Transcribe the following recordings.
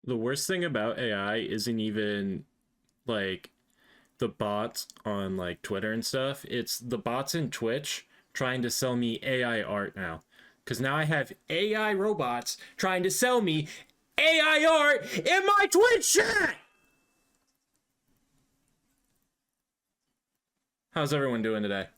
the worst thing about AI isn't even like the bots on like Twitter and stuff. It's the bots in Twitch trying to sell me AI art now. Because now I have AI robots trying to sell me AI art in my Twitch chat. How's everyone doing today?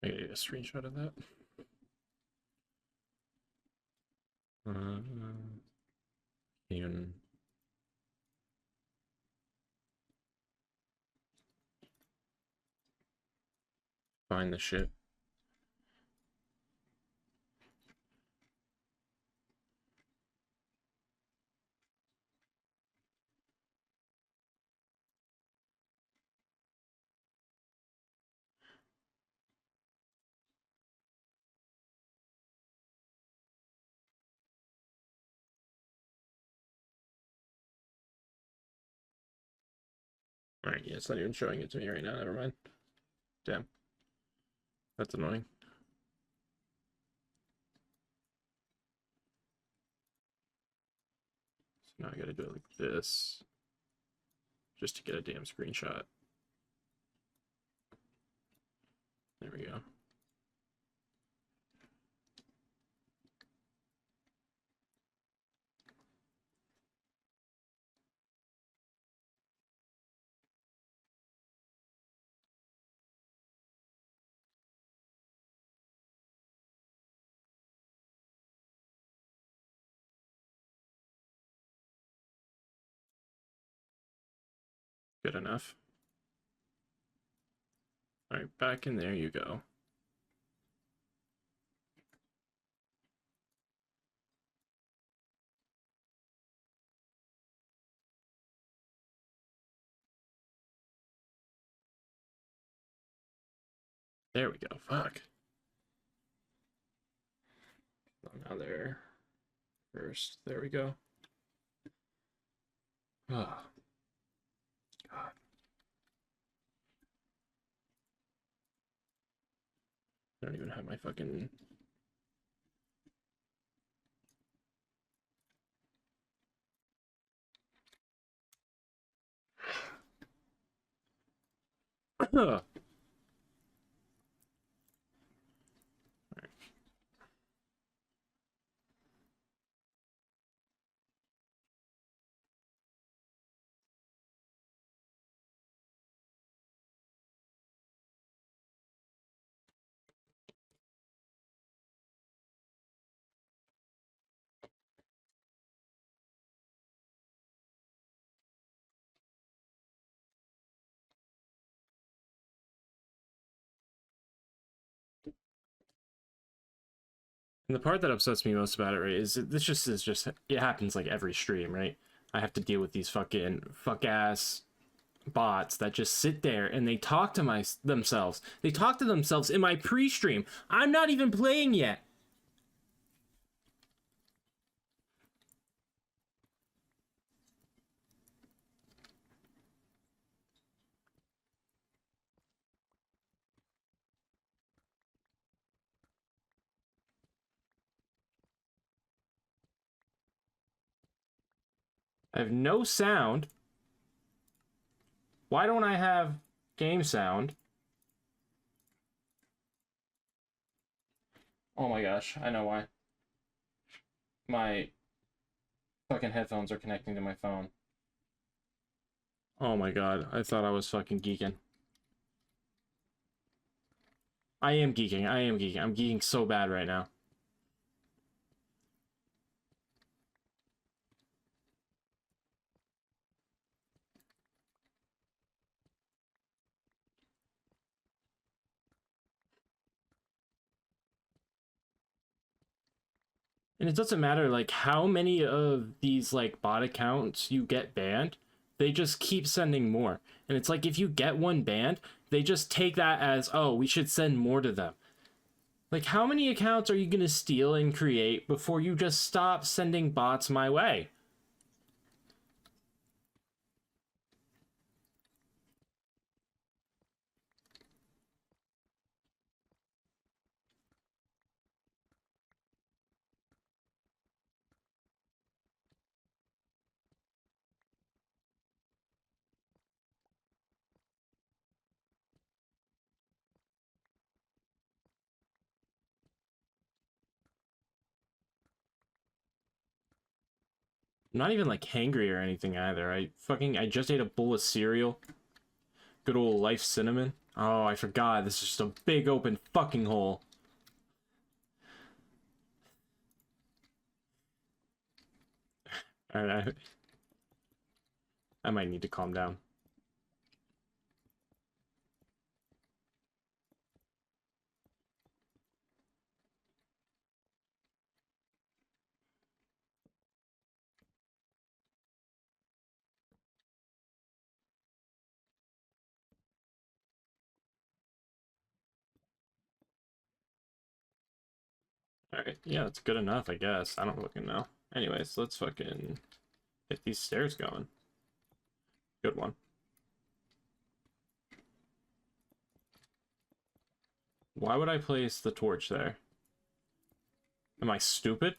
I gotta get a screenshot of that. Uh, even find the shit. All right, yeah, it's not even showing it to me right now. Never mind. Damn, that's annoying. So now I gotta do it like this just to get a damn screenshot. There we go. Good enough. All right, back in there you go. There we go. Fuck. Oh, now there. First, there we go. Oh, God. I don't even have my fucking. And the part that upsets me most about it, right, is this just is just it happens like every stream, right? I have to deal with these fucking fuck ass bots that just sit there and they talk to themselves. They talk to themselves in my pre-stream. I'm not even playing yet. I have no sound. Why don't I have game sound? Oh my gosh, I know why. My fucking headphones are connecting to my phone. Oh my god, I thought I was fucking geeking. I am geeking, I am geeking. I'm geeking so bad right now. And it doesn't matter like how many of these like bot accounts you get banned, they just keep sending more. And it's like if you get one banned, they just take that as, oh, we should send more to them. Like how many accounts are you going to steal and create before you just stop sending bots my way? I'm not even like hangry or anything either. I just ate a bowl of cereal. Good old Life Cinnamon. Oh, I forgot. This is just a big open fucking hole. Alright, I might need to calm down. Alright, yeah, that's good enough, I guess. I don't fucking know. Anyways, let's fucking get these stairs going. Good one. Why would I place the torch there? Am I stupid?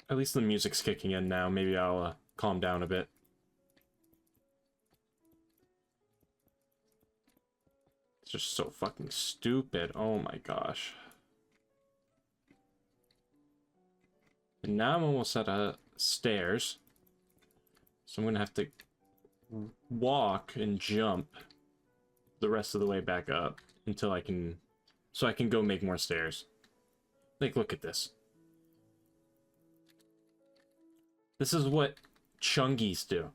At least the music's kicking in now. Maybe I'll calm down a bit. It's just so fucking stupid. Oh my gosh. And now I'm almost at stairs. So I'm gonna have to walk and jump the rest of the way back up until I can... So I can go make more stairs. Like, look at this. This is what Chungies do.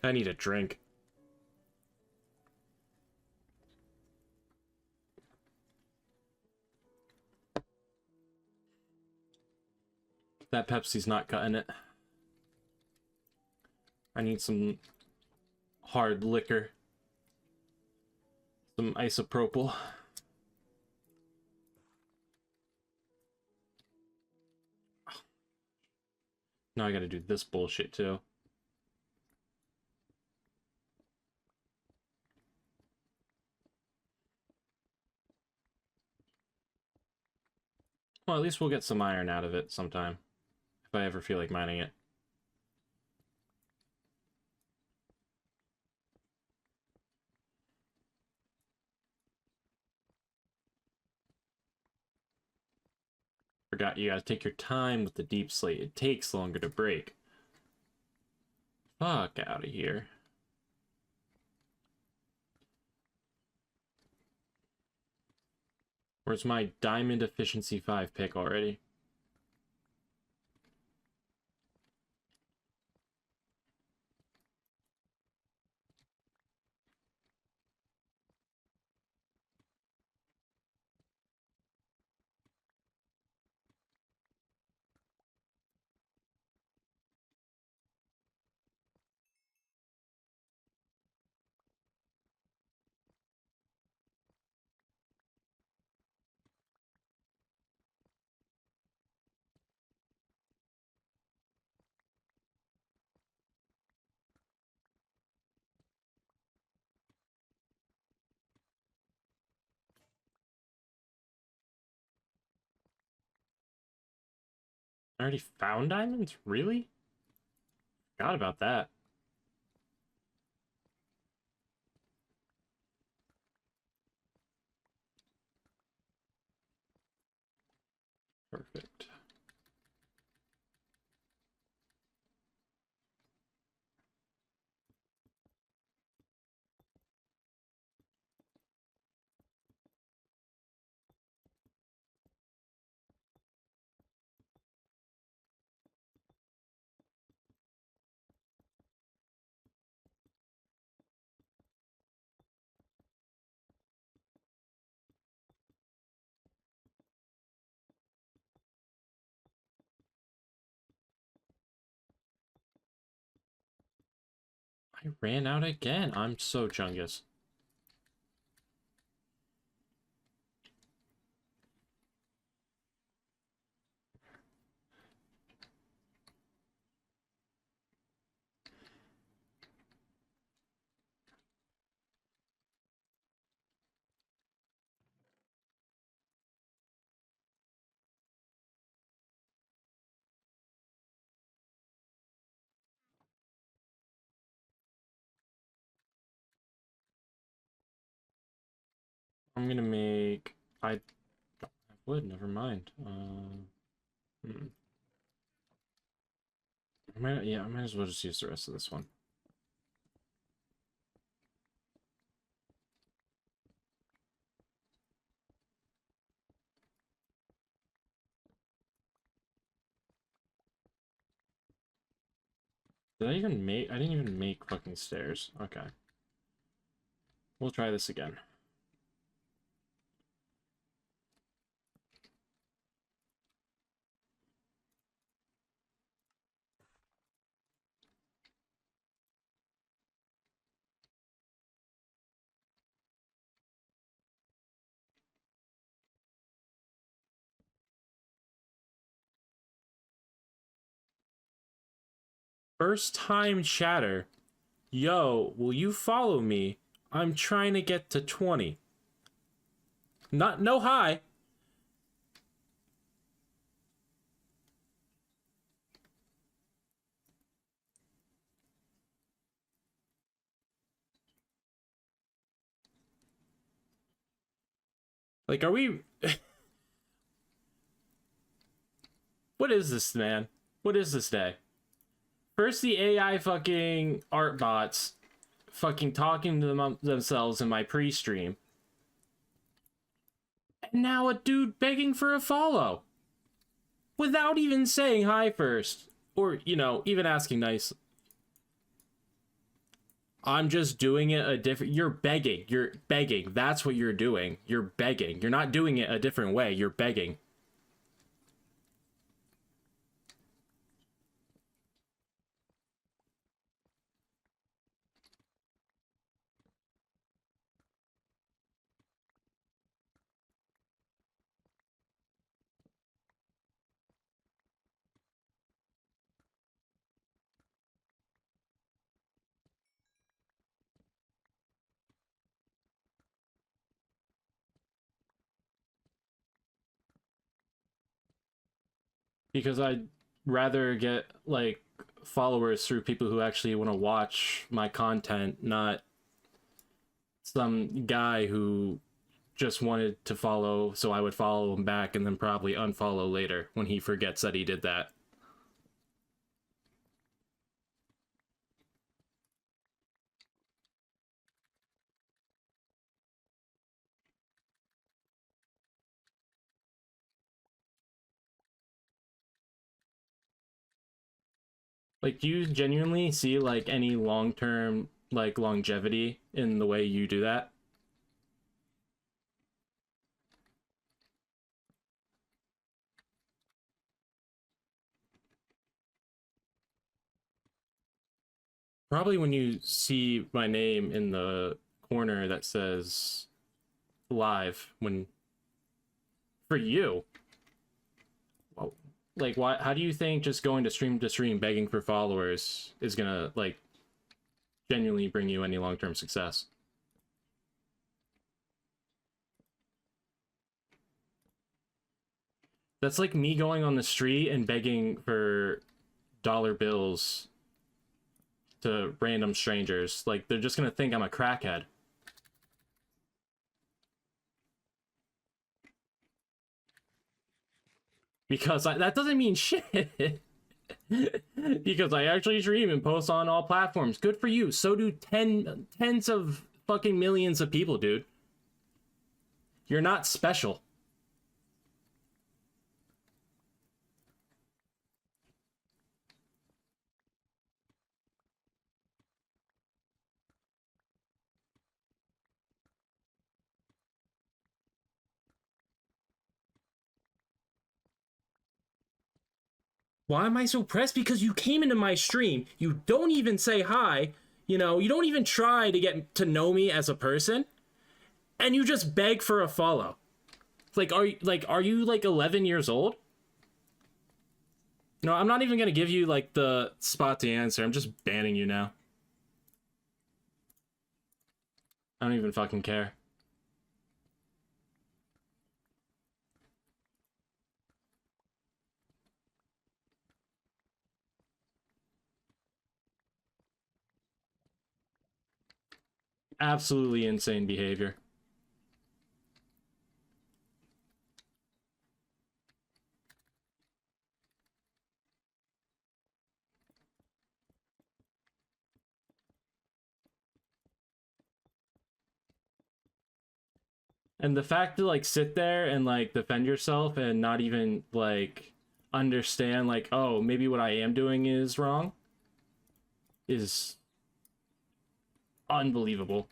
I need a drink. That Pepsi's not cutting it. I need some hard liquor. Some isopropyl. Now I gotta do this bullshit too. Well, at least we'll get some iron out of it sometime. If I ever feel like mining it. Forgot you gotta take your time with the deep slate. It takes longer to break. Fuck out of here. Where's my diamond efficiency 5 pick already? I already found diamonds? Really? Forgot about that. Perfect. I ran out again. I'm so Chungus. I'm gonna make... I would, never mind. Hmm. I might as well just use the rest of this one. Did I even make... I didn't even make fucking stairs. Okay. We'll try this again. First time chatter. Yo, will you follow me? I'm trying to get to 20. Not no hi. Like, are we... What is this, man? What is this day? First the AI fucking art bots fucking talking to themselves in my pre-stream. And now a dude begging for a follow. Without even saying hi first. Or, you know, even asking nice. I'm just doing it a different... You're begging. You're begging. That's what you're doing. You're begging. You're not doing it a different way. You're begging. Because I'd rather get, like, followers through people who actually want to watch my content, not some guy who just wanted to follow so I would follow him back and then probably unfollow later when he forgets that he did that. Like, do you genuinely see, like, any long-term, like, longevity in the way you do that? Probably when you see my name in the corner that says live, when for you. Well, like, why? How do you think just going to stream begging for followers is gonna, like, genuinely bring you any long-term success? That's like me going on the street and begging for dollar bills to random strangers. Like, they're just gonna think I'm a crackhead. Because that doesn't mean shit. Because I actually stream and post on all platforms. Good for you. So do tens of fucking millions of people, dude. You're not special. Why am I so pressed? Because you came into my stream. You don't even say hi. You know, you don't even try to get to know me as a person, and you just beg for a follow. Like, are you like 11 years old? No, I'm not even gonna give you like the spot to answer. I'm just banning you now. I don't even fucking care. Absolutely insane behavior. And the fact to like sit there and like defend yourself and not even like understand like, oh, maybe what I am doing is wrong is unbelievable.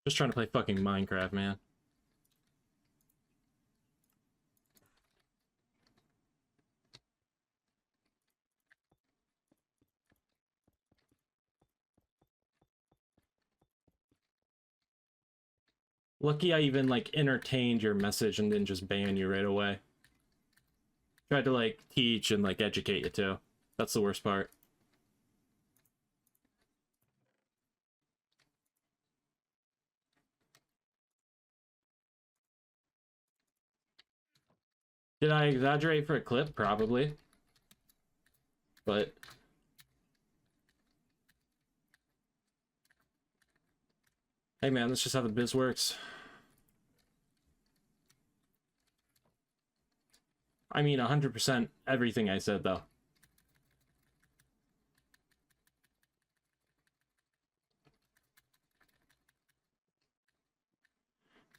Just trying to play fucking Minecraft, man. Lucky I even like entertained your message and didn't just ban you right away. Tried to like teach and like educate you too. That's the worst part. Did I exaggerate for a clip? Probably. But hey man, that's just how the biz works. I mean 100% everything I said though.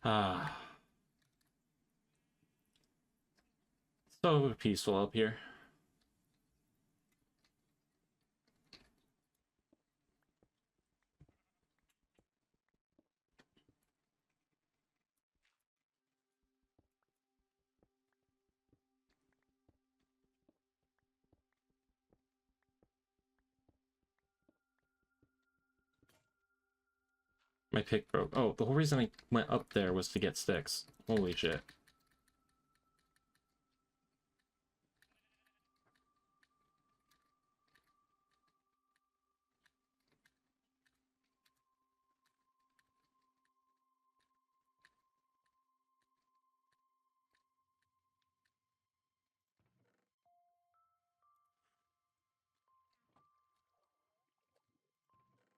Ah. So peaceful up here. My pick broke. Oh, the whole reason I went up there was to get sticks. Holy shit.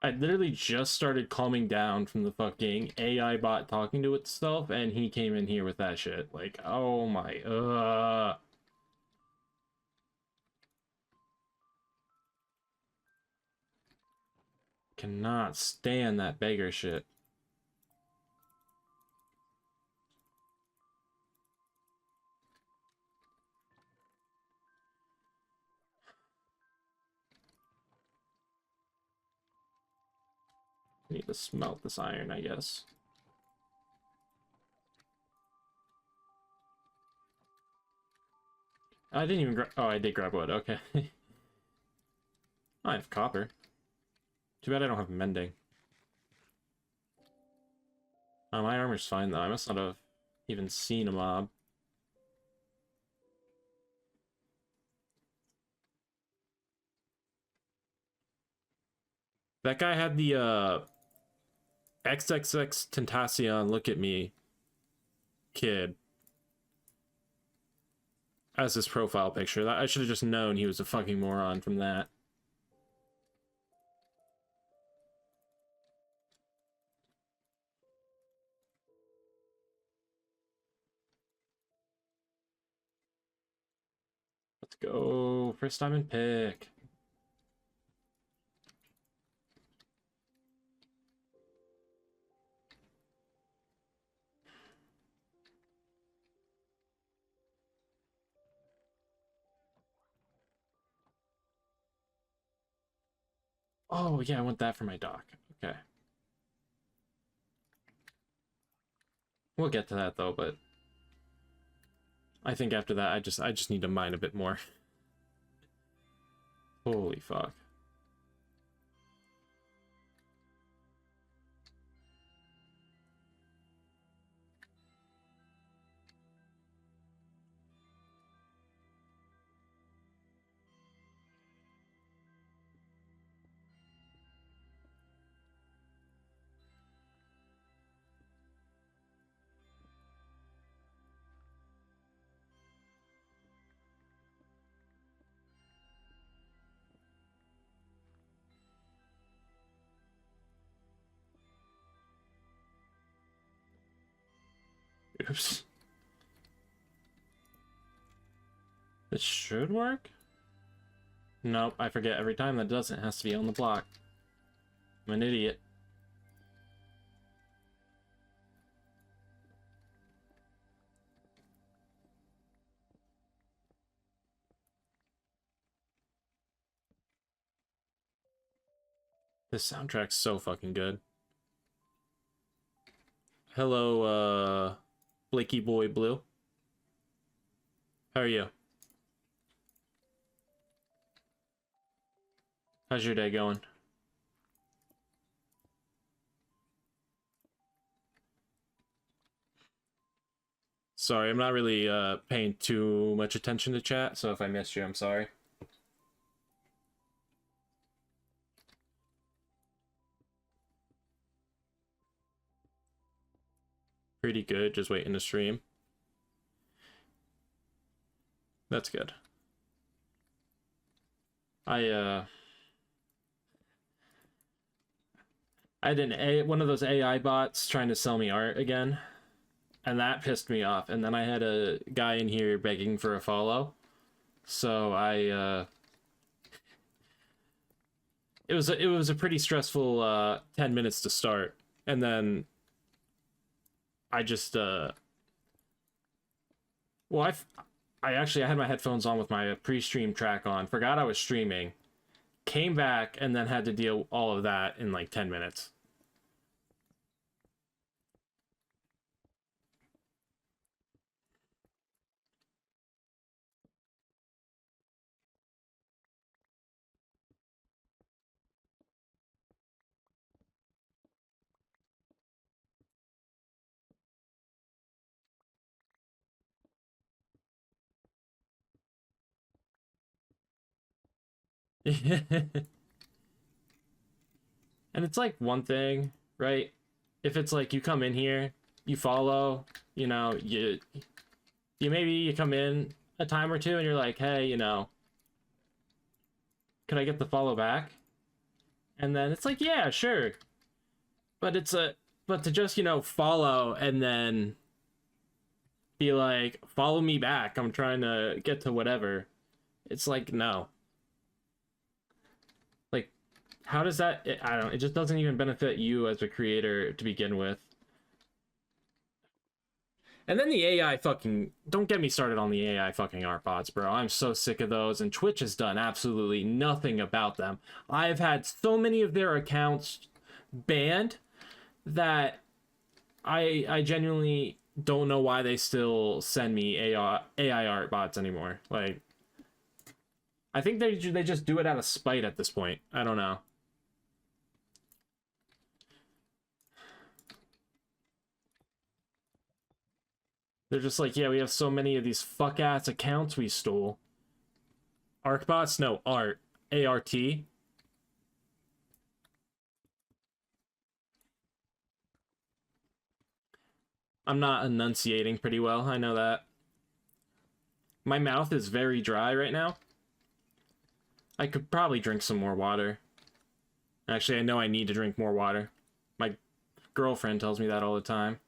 I literally just started calming down from the fucking AI bot talking to itself, and he came in here with that shit. Like, oh my, cannot stand that beggar shit. Need to smelt this iron, I guess. I didn't even grab... Oh, I did grab wood. Okay. I have copper. Too bad I don't have mending. Oh, my armor's fine, though. I must not have even seen a mob. That guy had the, XXX Tentacion look at me kid as his profile picture. I should have just known he was a fucking moron from that. Let's go. First diamond pick. Oh, yeah, I want that for my dock. Okay. We'll get to that, though, but I think after that, I just need to mine a bit more. Holy fuck. Oops. This should work? Nope, I forget every time that doesn't. It has to be on the block. I'm an idiot. This soundtrack's so fucking good. Hello, Blakey Boy Blue. How are you? How's your day going? Sorry, I'm not really paying too much attention to chat, so if I missed you, I'm sorry. Pretty good, just waiting to stream. That's good. I had one of those AI bots trying to sell me art again, and that pissed me off. And then I had a guy in here begging for a follow, so it was a pretty stressful 10 minutes to start, and then I just well, I had my headphones on with my pre-stream track on, forgot I was streaming, came back, and then had to deal all of that in like 10 minutes. And it's like one thing, right? If it's like you come in here, you follow, you know, you maybe you come in a time or two and you're like, hey, you know, could I get the follow back? And then it's like, yeah, sure. But but to just, you know, follow and then be like, follow me back, I'm trying to get to whatever. It's like, no. Like, how does that, I don't know, it just doesn't even benefit you as a creator to begin with. And then the AI fucking, don't get me started on the AI fucking art bots, bro. I'm so sick of those, and Twitch has done absolutely nothing about them. I've had so many of their accounts banned that I genuinely don't know why they still send me AI art bots anymore. Like, I think they just do it out of spite at this point. I don't know. They're just like, yeah, we have so many of these fuck ass accounts we stole. Arcbots? No, art. ART. I'm not enunciating pretty well. I know that. My mouth is very dry right now. I could probably drink some more water. Actually, I know I need to drink more water. My girlfriend tells me that all the time.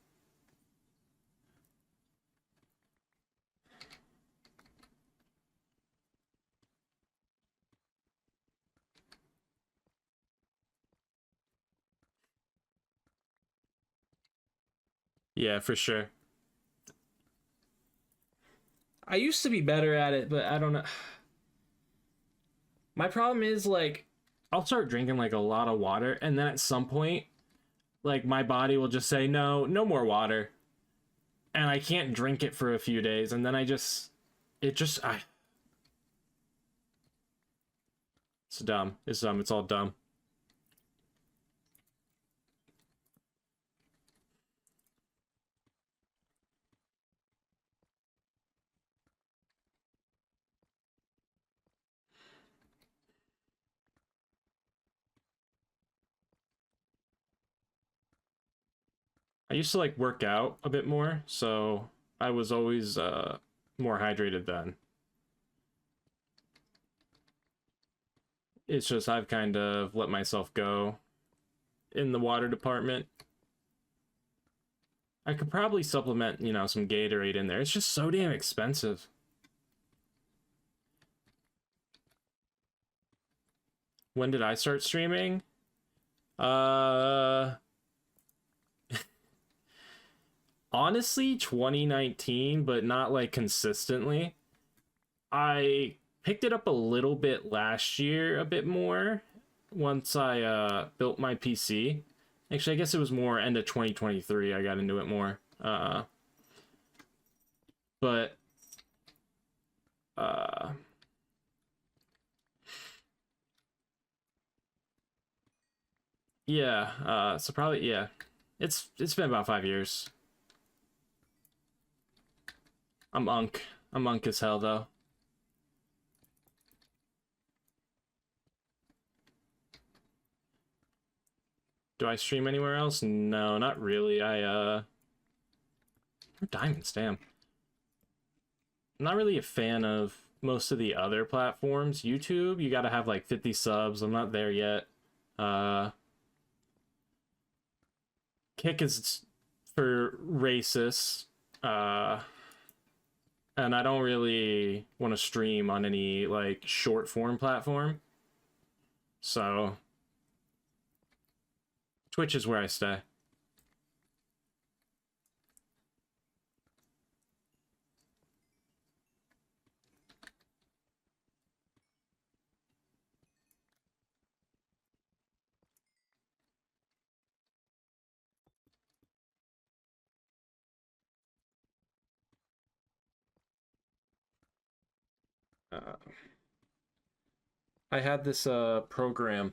Yeah, for sure. I used to be better at it, but I don't know. My problem is like I'll start drinking like a lot of water and then at some point like my body will just say no, no more water. And I can't drink it for a few days and then I it's dumb. It's dumb. It's all dumb. I used to like work out a bit more, so I was always more hydrated then. It's just I've kind of let myself go in the water department. I could probably supplement, some Gatorade in there. It's just so damn expensive. When did I start streaming? Uh Honestly, 2019, but not like consistently. I picked it up a little bit last year, a bit more once I built my PC. Actually, I guess it was more end of 2023 I got into it more. But uh yeah, so probably yeah. It's been about 5 years. I'm unk. I'm unk as hell though. Do I stream anywhere else? No, not really. Diamonds, damn. I'm not really a fan of most of the other platforms. YouTube, you gotta have like 50 subs. I'm not there yet. Uh Kick is for racists. And I don't really want to stream on any like short form platform. So Twitch is where I stay. Uh, I had this program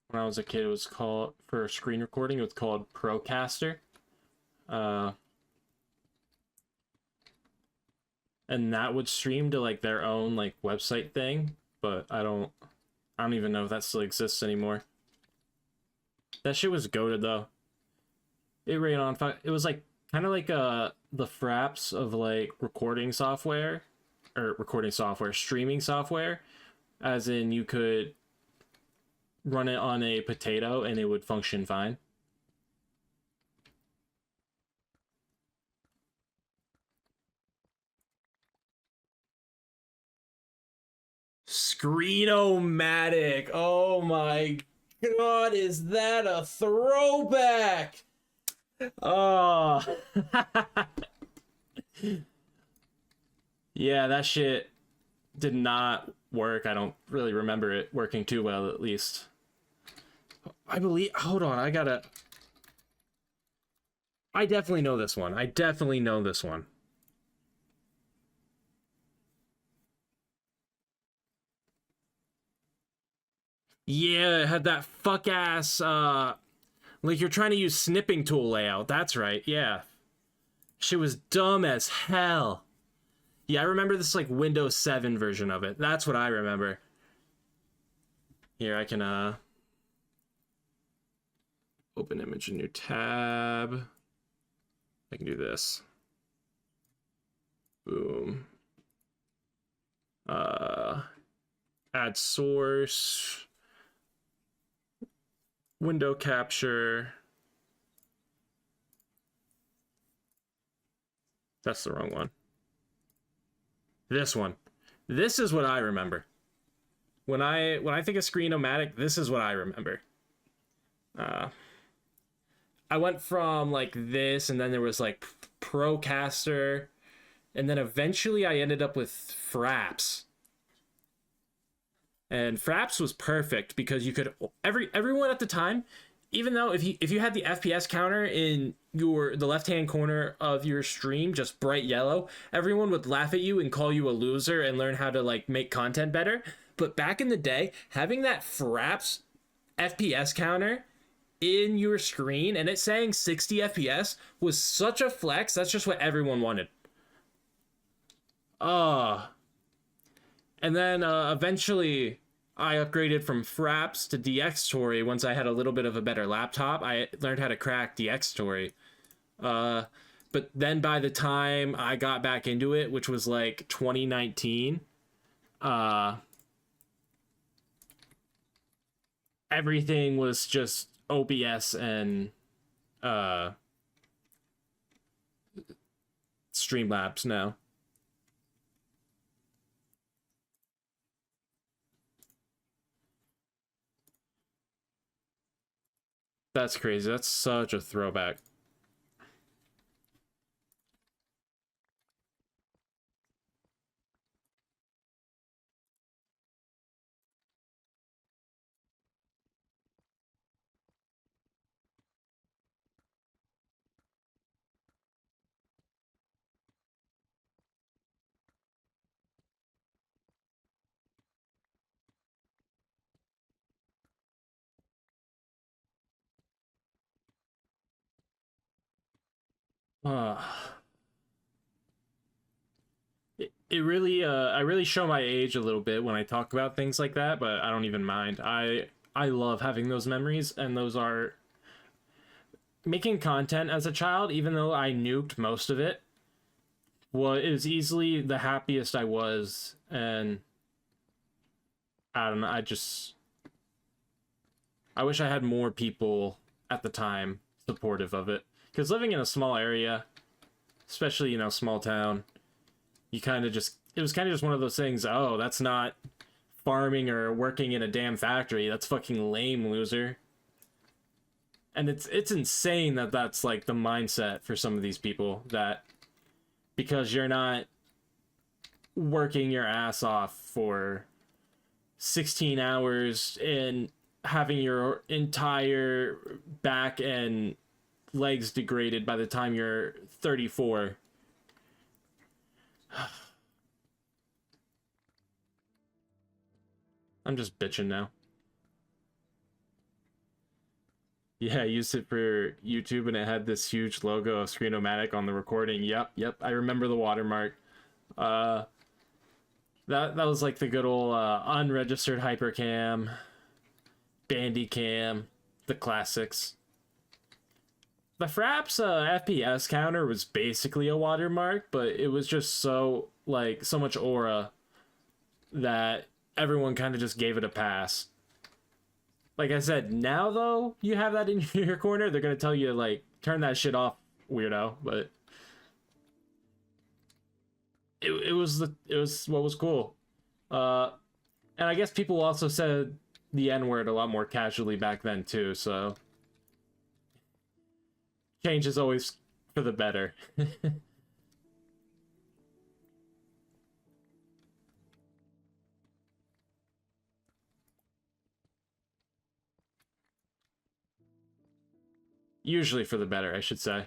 when I was a kid. It was called for screen recording. It was called Procaster. Uh, and that would stream to like their own like website thing, but I don't even know if that still exists anymore. That shit was goated though. It ran on it was like kind of like the Fraps of like streaming software, as in you could run it on a potato and it would function fine. Screenomatic. Oh my god, is that a throwback? Oh. Yeah, that shit did not work. I don't really remember it working too well, at least. I believe. Hold on, I definitely know this one. I definitely know this one. Yeah, it had that fuck ass like you're trying to use snipping tool layout. That's right. Yeah. Shit was dumb as hell. Yeah, I remember this like Windows 7 version of it. That's what I remember. Here I can open image in new tab. I can do this. Boom. Add source. Window capture. That's the wrong one. This one. This is what I remember. When I think of Screen-O-Matic, this is what I remember. I went from like this, and then there was like Procaster, and then eventually I ended up with Fraps. And Fraps was perfect because you could everyone at the time, even though if you had the FPS counter in the left hand corner of your stream just bright yellow, everyone would laugh at you and call you a loser and learn how to like make content better. But back in the day, having that Fraps FPS counter in your screen and it saying 60 FPS was such a flex. That's just what everyone wanted. And then eventually I upgraded from Fraps to Dxtory once I had a little bit of a better laptop. I learned how to crack Dxtory. But then by the time I got back into it, which was like 2019, everything was just OBS and Streamlabs now. That's crazy. That's such a throwback. Uh, it really I really show my age a little bit when I talk about things like that, but I don't even mind. I love having those memories, and those are making content as a child, even though I nuked most of it. Well, it was easily the happiest I was, and I don't know, I wish I had more people at the time supportive of it. Because living in a small area, especially, small town, you kind of just, it was kind of just one of those things, oh, that's not farming or working in a damn factory. That's fucking lame, loser. And it's insane that that's like the mindset for some of these people, that because you're not working your ass off for 16 hours and having your entire back and legs degraded by the time you're 34. I'm just bitching now. Yeah, I used it for YouTube and it had this huge logo of Screen-O-Matic on the recording. Yep, I remember the watermark. That was like the good old unregistered hypercam, Bandicam, the classics. The Fraps FPS counter was basically a watermark, but it was just so much aura that everyone kind of just gave it a pass. Like I said, now though, you have that in your corner, they're gonna tell you like turn that shit off, weirdo. But it was what was cool. And I guess people also said the N word a lot more casually back then too. So change is always for the better. Usually for the better, I should say.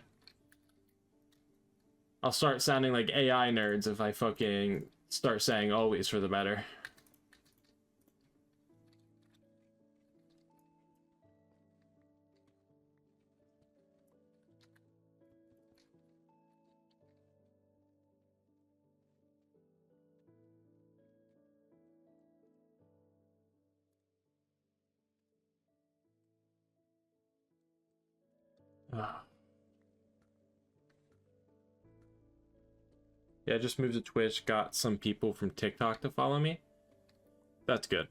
I'll start sounding like AI nerds if I fucking start saying always for the better. Yeah, I just moved to Twitch, got some people from TikTok to follow me. That's good.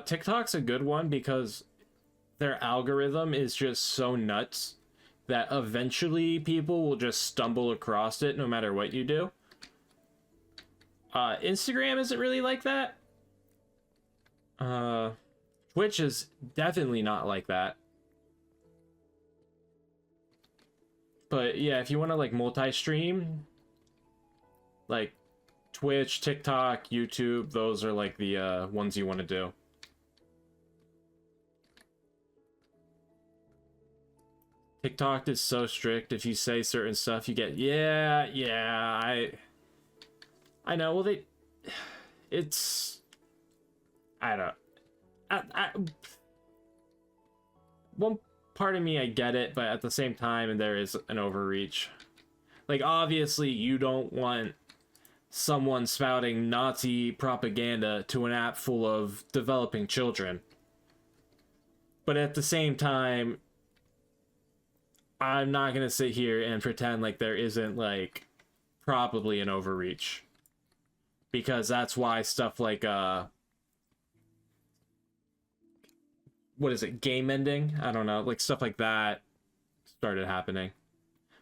TikTok's a good one because their algorithm is just so nuts that eventually people will just stumble across it no matter what you do. Instagram isn't really like that. Twitch is definitely not like that. But yeah, if you want to like multi-stream, like Twitch, TikTok, YouTube, those are like the ones you want to do. TikTok is so strict. If you say certain stuff, you get I know. Well, it's I don't. One part of me, I get it, but at the same time, there is an overreach. Like, obviously, you don't want someone spouting Nazi propaganda to an app full of developing children. But at the same time, I'm not gonna sit here and pretend like there isn't, like, probably an overreach. Because that's why stuff like, what is it, game ending? I don't know, like, stuff like that started happening.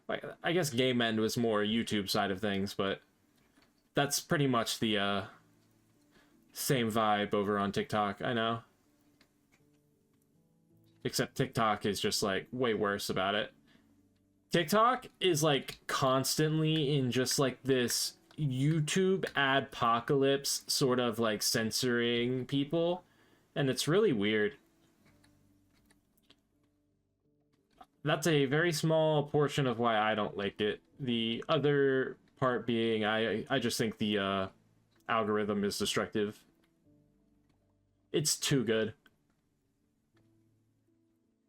Like, I guess game end was more YouTube side of things, but that's pretty much the, same vibe over on TikTok, I know. Except TikTok is just, like, way worse about it. TikTok is, like, constantly in just, like, this YouTube adpocalypse sort of, like, censoring people. And it's really weird. That's a very small portion of why I don't like it. The other part being, I just think the, algorithm is destructive. It's too good.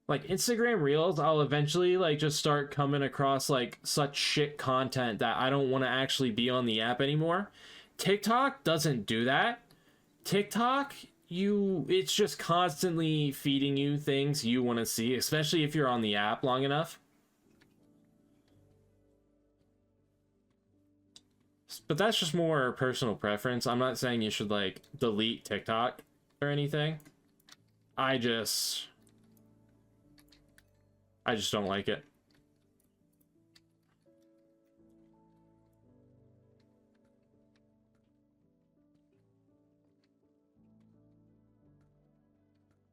Like, Instagram Reels, I'll eventually, like, just start coming across, like, such shit content that I don't want to actually be on the app anymore. TikTok doesn't do that. TikTok, it's just constantly feeding you things you want to see, especially if you're on the app long enough. But that's just more personal preference. I'm not saying you should, like, delete TikTok or anything. I just don't like it.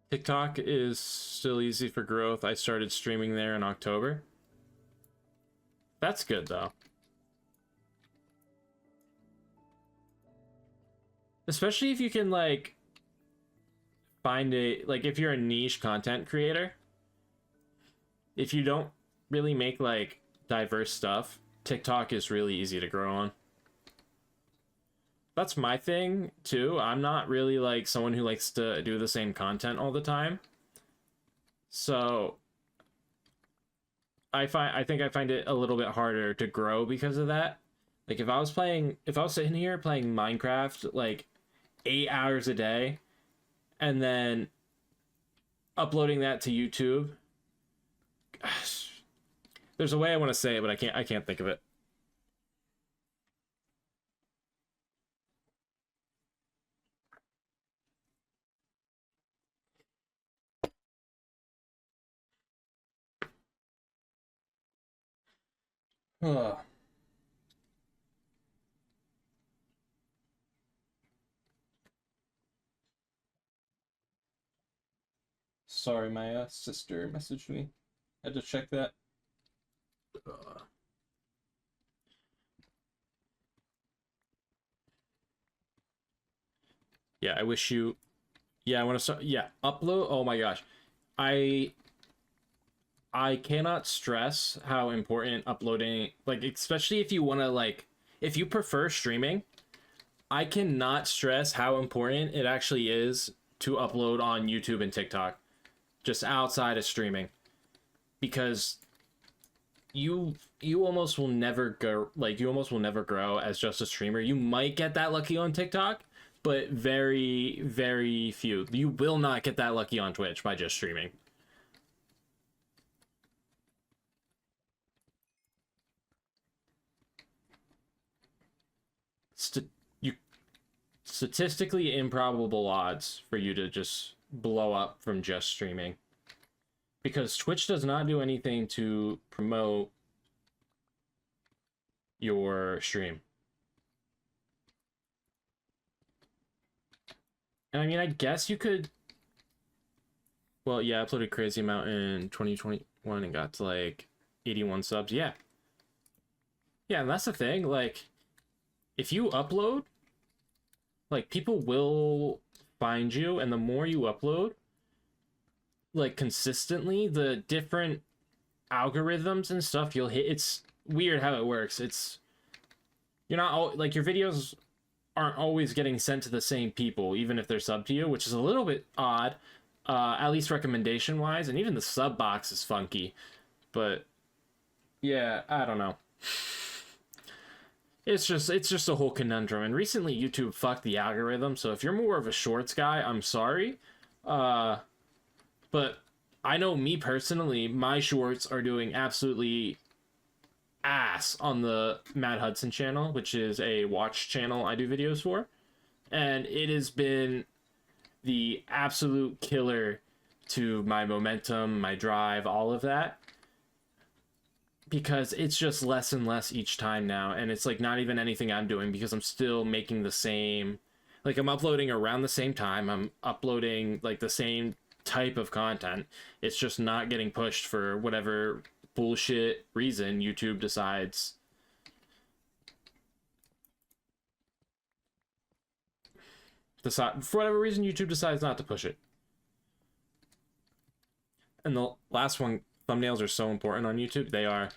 TikTok is still easy for growth. I started streaming there in October. That's good, though. Especially if you can, like, find like, if you're a niche content creator, if you don't really make, like, diverse stuff, TikTok is really easy to grow on. That's my thing, too. I'm not really, like, someone who likes to do the same content all the time. So, I think I find it a little bit harder to grow because of that. Like, if I was sitting here playing Minecraft, like, 8 hours a day, and then uploading that to YouTube, gosh, there's a way I want to say it, but I can't think of it. Ugh. Sorry, my sister messaged me. Had to check that. Yeah, I wish you. Yeah, I want to start. Yeah, upload. Oh my gosh, I I cannot stress how important uploading, like, especially if you want to, like, if you prefer streaming, I cannot stress how important it actually is to upload on YouTube and TikTok, just outside of streaming, because you almost will never go, like, you almost will never grow as just a streamer. You might get that lucky on TikTok, but very, very few. You will not get that lucky on Twitch by just streaming. You statistically improbable odds for you to just blow up from just streaming, because Twitch does not do anything to promote your stream. And I mean, I guess you could. Well, yeah, I uploaded crazy amount in 2021 and got to like 81 subs. Yeah. Yeah, and that's the thing. Like, if you upload, like, people will find you, and the more you upload, like, consistently, the different algorithms and stuff you'll hit. It's weird how it works. It's, you're not, like, your videos aren't always getting sent to the same people, even if they're sub to you, which is a little bit odd, at least recommendation wise. And even the sub box is funky, but yeah, I don't know. It's just a whole conundrum. And recently YouTube fucked the algorithm, so if you're more of a shorts guy, I'm sorry. But I know, me personally, my shorts are doing absolutely ass on the Matt Hudson channel, which is a watch channel I do videos for. And it has been the absolute killer to my momentum, my drive, all of that. Because it's just less and less each time now. And it's like not even anything I'm doing, because I'm still making the same, like, I'm uploading around the same time. I'm uploading like the same type of content. It's just not getting pushed for whatever bullshit reason YouTube decides. For whatever reason, YouTube decides not to push it. And the last one, thumbnails are so important on YouTube. They are.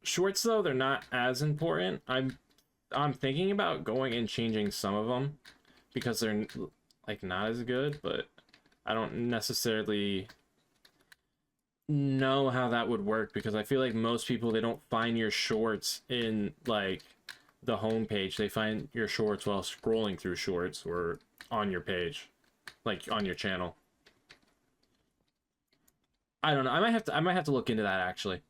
Shorts, though, they're not as important. I'm thinking about going and changing some of them, because they're like not as good, but I don't necessarily know how that would work, because I feel like most people, they don't find your shorts in like the homepage. They find your shorts while scrolling through shorts or on your page, like on your channel. I don't know. I might have to look into that, actually.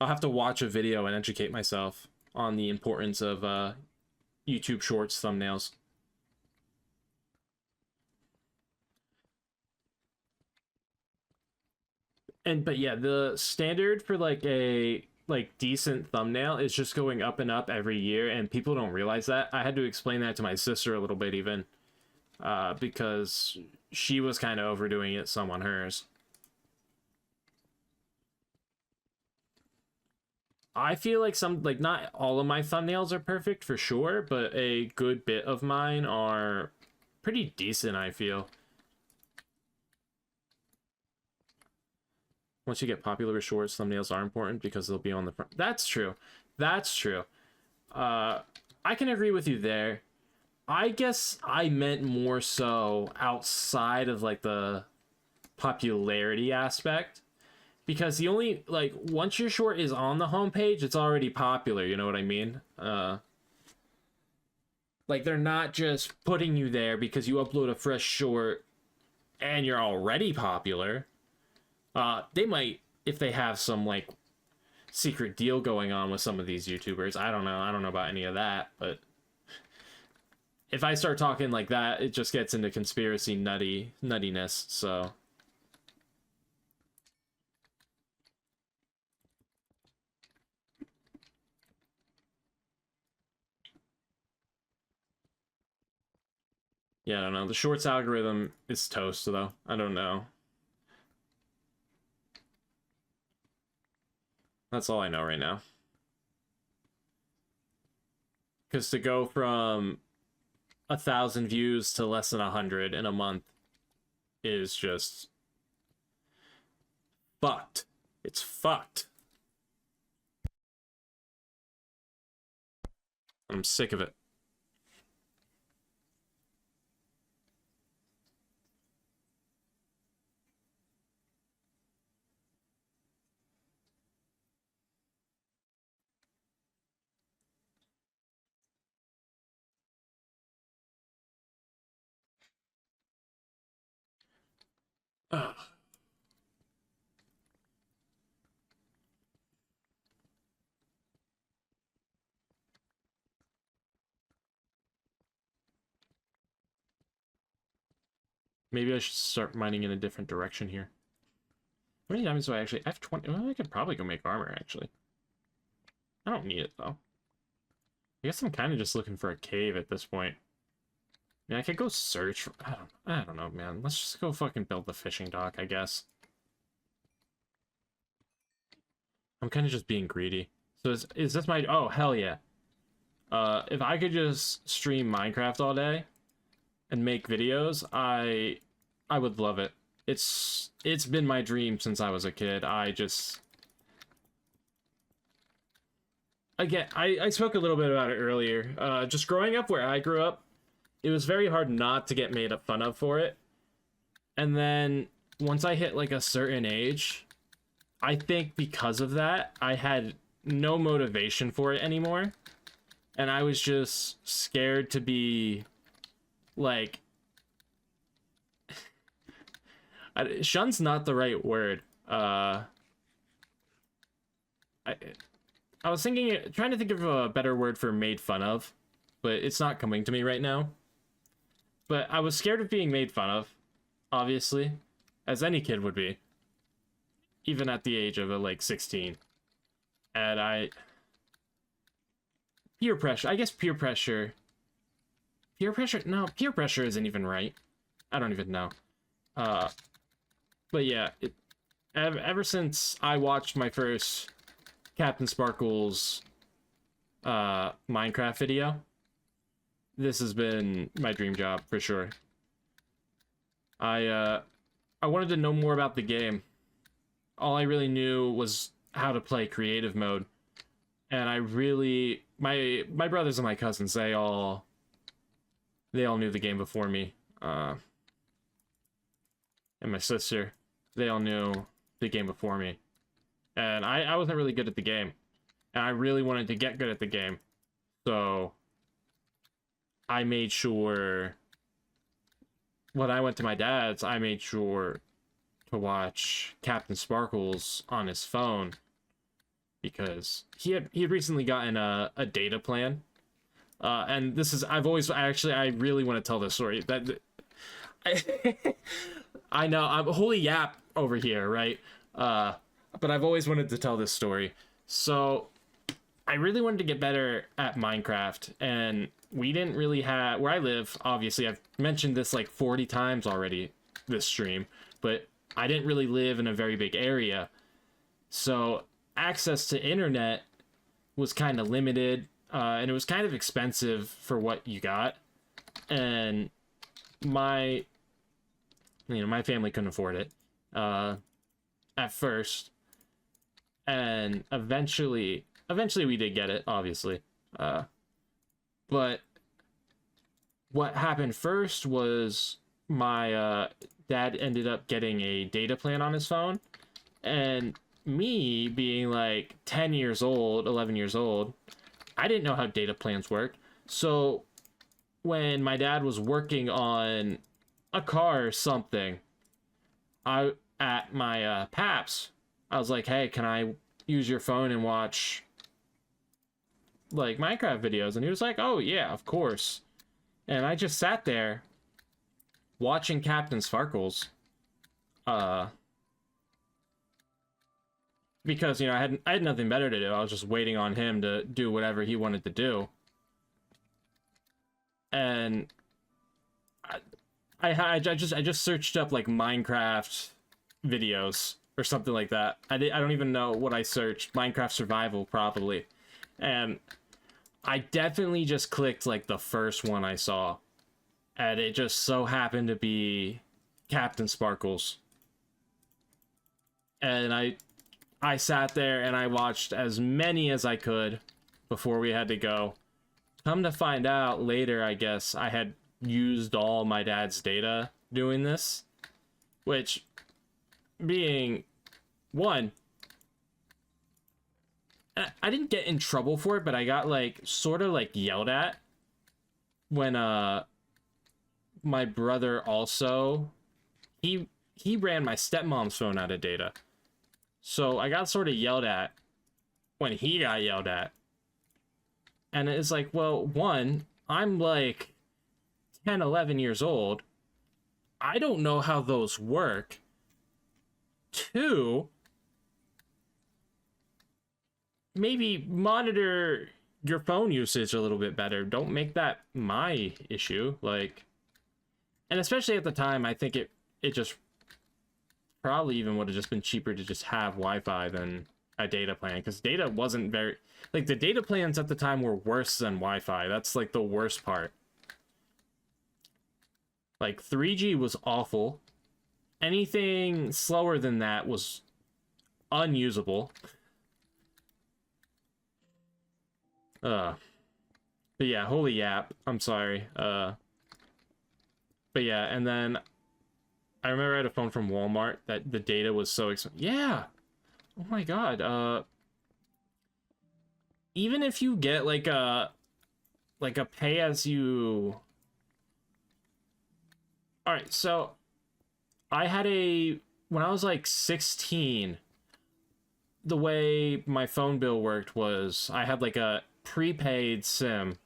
I'll have to watch a video and educate myself on the importance of YouTube Shorts thumbnails. But yeah, the standard for like a decent thumbnail is just going up and up every year, and people don't realize that. I had to explain that to my sister a little bit, even, because she was kind of overdoing it some on hers. I feel like not all of my thumbnails are perfect for sure, but a good bit of mine are pretty decent, I feel. Once you get popular with shorts, thumbnails are important because they'll be on the front. That's true. That's true. I can agree with you there. I guess I meant more so outside of like the popularity aspect, because the only, like, once your short is on the homepage, it's already popular, you know what I mean? Like, they're not just putting you there because you upload a fresh short and you're already popular. They might, if they have some like secret deal going on with some of these YouTubers. I don't know about any of that, but if I start talking like that, it just gets into conspiracy nuttiness, so. Yeah, I don't know. The shorts algorithm is toast, though. I don't know. That's all I know right now. Because to go from 1,000 views to less than 100 in a month is just fucked. It's fucked. I'm sick of it. Ugh. Maybe I should start mining in a different direction here. How many diamonds do I actually... I have 20... Well, I could probably go make armor, actually. I don't need it, though. I guess I'm kind of just looking for a cave at this point. I mean, I could go search for... I don't know, man. Let's just go fucking build the fishing dock, I guess. I'm kind of just being greedy. So is this my... Oh, hell yeah. If I could just stream Minecraft all day and make videos, I would love it. It's been my dream since I was a kid. Again, I spoke a little bit about it earlier. Just growing up where I grew up, it was very hard not to get made fun of for it. And then once I hit like a certain age, I think because of that, I had no motivation for it anymore. And I was just scared to be like... shun's not the right word. I was trying to think of a better word for made fun of, but it's not coming to me right now. But I was scared of being made fun of, obviously, as any kid would be, even at the age of like 16. And peer pressure. I guess peer pressure. Peer pressure? No, peer pressure isn't even right. I don't even know. But yeah, ever since I watched my first CaptainSparklez Minecraft video, this has been my dream job for sure. I wanted to know more about the game. All I really knew was how to play creative mode, and my brothers and my cousins, they all knew the game before me. And my sister, they all knew the game before me. And I wasn't really good at the game. And I really wanted to get good at the game. So I made sure, when I went to my dad's, I made sure to watch CaptainSparklez on his phone. Because he had recently gotten a data plan. And this is, I really want to tell this story. I know, I'm holy yap over here, right? But I've always wanted to tell this story. So I really wanted to get better at Minecraft, and we didn't really have, where I live, obviously, I've mentioned this like 40 times already this stream, but I didn't really live in a very big area. So access to internet was kind of limited, and it was kind of expensive for what you got. And my family couldn't afford it at first, and eventually we did get it, obviously. But what happened first was my dad ended up getting a data plan on his phone, and me being like 10 years old, 11 years old, I didn't know how data plans worked. So when my dad was working on a car or something, at my Paps, I was like, hey, can I use your phone and watch like Minecraft videos? And he was like, oh yeah, of course. And I just sat there watching CaptainSparklez, because I had nothing better to do. I was just waiting on him to do whatever he wanted to do. And I just searched up like Minecraft videos or something like that. I don't even know what I searched. Minecraft survival probably. And I definitely just clicked like the first one I saw, and it just so happened to be CaptainSparklez. And I sat there and I watched as many as I could before we had to go. Come to find out later, I guess I had used all my dad's data doing this, which being one, I didn't get in trouble for it, but I got like sort of like yelled at when my brother also he ran my stepmom's phone out of data. So I got sort of yelled at when he got yelled at. And it's like, well, one, I'm like 10, 11 years old. I don't know how those work. Two, maybe monitor your phone usage a little bit better. Don't make that my issue. Like, and especially at the time, I think it just probably even would have just been cheaper to just have Wi-Fi than a data plan, because data wasn't very, like, the data plans at the time were worse than Wi-Fi. That's like the worst part. Like 3G was awful. Anything slower than that was unusable. But yeah, holy yap. I'm sorry. But yeah, and then I remember I had a phone from Walmart that the data was so expensive. Yeah. Oh my god. Even if you get like a pay as you. All right, so I had when I was like 16, the way my phone bill worked was I had like a prepaid SIM.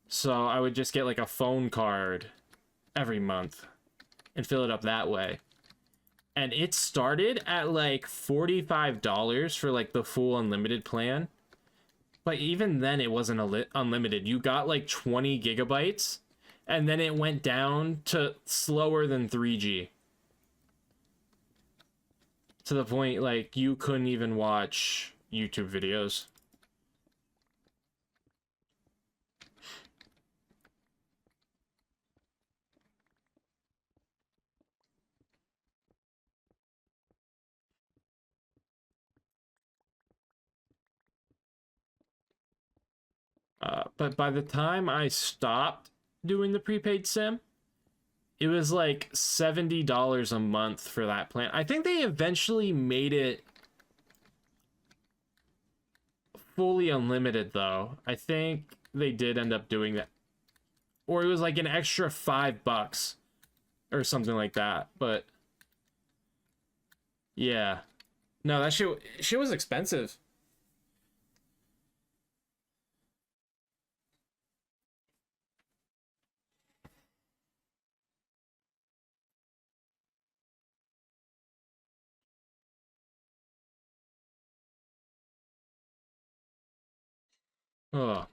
So I would just get like a phone card every month and fill it up that way. And it started at like $45 for like the full unlimited plan. But even then it wasn't unlimited. You got like 20 gigabytes. And then it went down to slower than 3G. To the point, like, you couldn't even watch YouTube videos. But by the time I stopped doing the prepaid SIM, it was like $70 a month for that plan. I think they eventually made it fully unlimited, though. I think they did end up doing that. Or it was like an extra $5 or something like that. But yeah. No, that shit was expensive. Oh,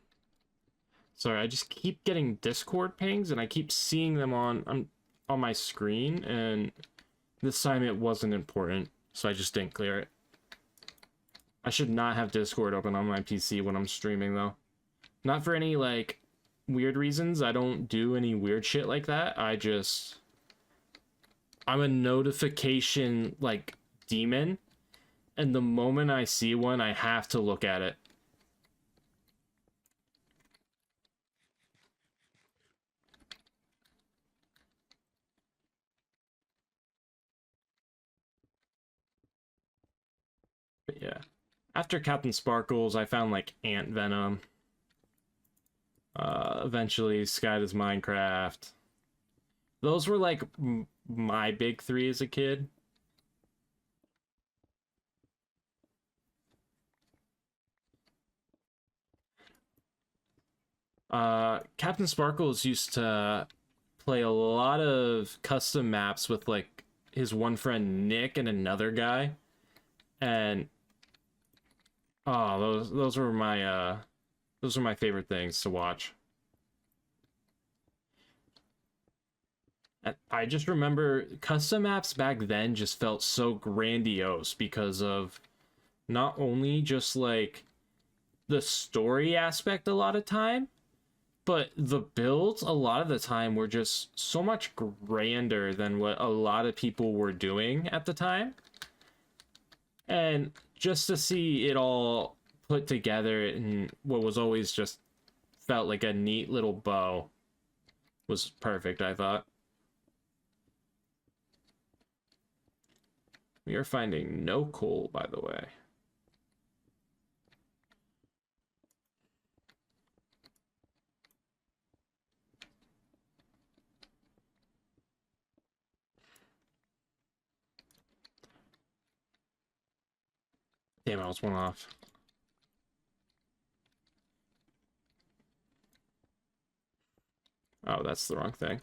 sorry. I just keep getting Discord pings, and I keep seeing them on my screen. And this time it wasn't important, so I just didn't clear it. I should not have Discord open on my PC when I'm streaming, though. Not for any like weird reasons. I don't do any weird shit like that. I'm a notification like demon, and the moment I see one, I have to look at it. But yeah. After Captain Sparkles, I found like Ant Venom. Eventually Sky Does Minecraft. Those were like my big three as a kid. Captain Sparkles used to play a lot of custom maps with like his one friend Nick and another guy. And oh, those were my favorite things to watch. I just remember custom maps back then just felt so grandiose because of not only just like the story aspect a lot of time, but the builds a lot of the time were just so much grander than what a lot of people were doing at the time. And just to see it all put together in what was always just felt like a neat little bow was perfect, I thought. We are finding no coal, by the way. Damn, I was one off. Oh, that's the wrong thing.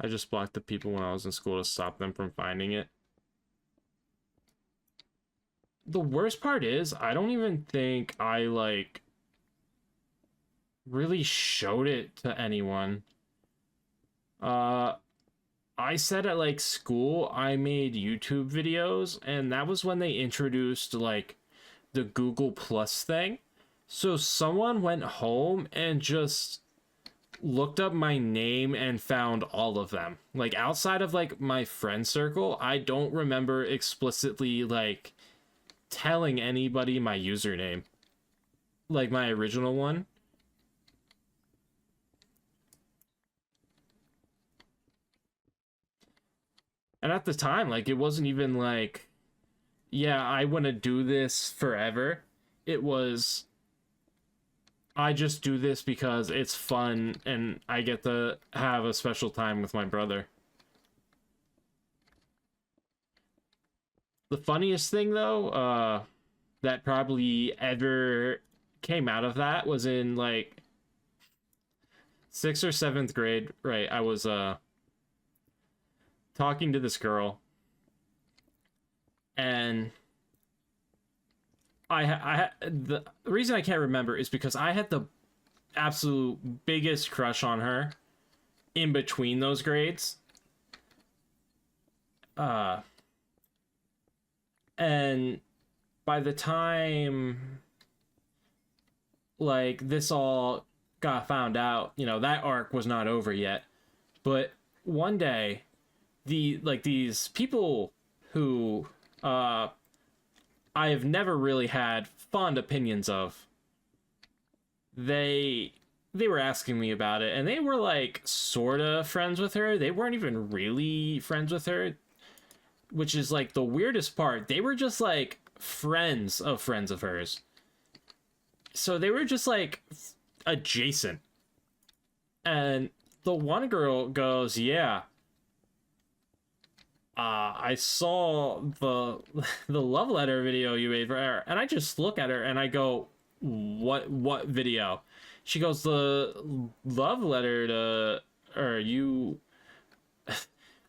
I just blocked the people when I was in school to stop them from finding it. The worst part is, I don't even think I, like, really showed it to anyone. I said at, like, school, I made YouTube videos, and that was when they introduced, like, the Google Plus thing. So someone went home and just looked up my name and found all of them. Like, outside of, like, my friend circle, I don't remember explicitly, like, telling anybody my username. Like, my original one. And at the time, like, it wasn't even like, yeah, I want to do this forever. It was, I just do this because it's fun and I get to have a special time with my brother. The funniest thing, though, that probably ever came out of that was in, like, 6th or 7th grade, right? I was, talking to this girl, and the reason I can't remember is because I had the absolute biggest crush on her in between those grades. Uh, and by the time like this all got found out, you know, that arc was not over yet. But one day, these people who I have never really had fond opinions of, they were asking me about it, and they were like sort of friends with her. They weren't even really friends with her, which is like the weirdest part. They were just like friends of hers. So they were just like adjacent. And the one girl goes, "Yeah, I saw the the love letter video you made for her," and I just look at her and I go, What video?" She goes, "The love letter to, or you,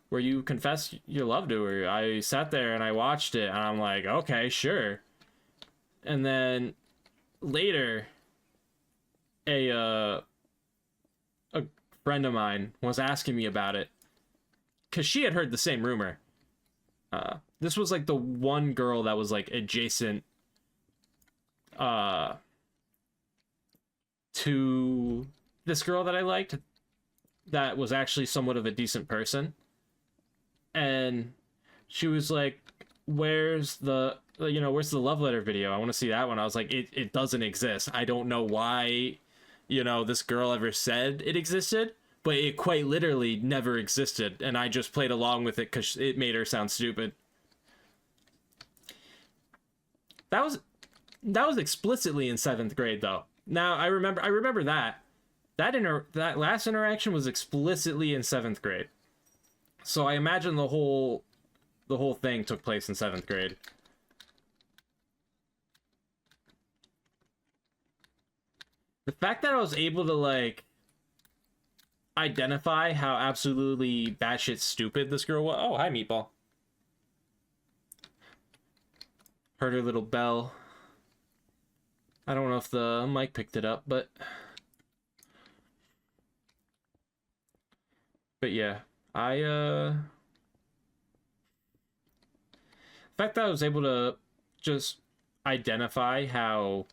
where you confess your love to her. I sat there and I watched it, and I'm like, okay, sure." And then later, a a friend of mine was asking me about it because she had heard the same rumor. This was like the one girl that was like adjacent uh to this girl that I liked, that was actually somewhat of a decent person. And she was like, where's the love letter video? I want to see that one." I was like, it doesn't exist. I don't know why, this girl ever said it existed, but it quite literally never existed, and I just played along with it because it made her sound stupid. That was explicitly in 7th grade, though. Now I remember that last interaction was explicitly in 7th grade. So I imagine the whole thing took place in 7th grade. The fact that I was able to, like, identify how absolutely batshit stupid this girl was. Oh, hi, Meatball. Heard her little bell. I don't know if the mic picked it up, but yeah, the fact that I was able to just identify how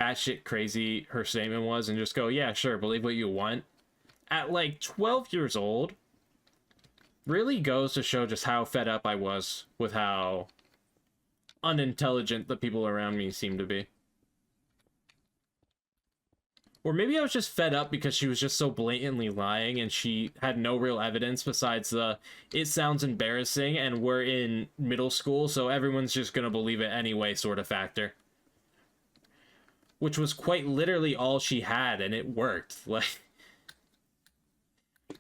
batshit crazy her statement was and just go, yeah, sure, believe what you want, at like 12 years old really goes to show just how fed up I was with how unintelligent the people around me seemed to be. Or maybe I was just fed up because she was just so blatantly lying and she had no real evidence besides the it sounds embarrassing and we're in middle school, so everyone's just gonna believe it anyway sort of factor. Which was quite literally all she had, and it worked. Like,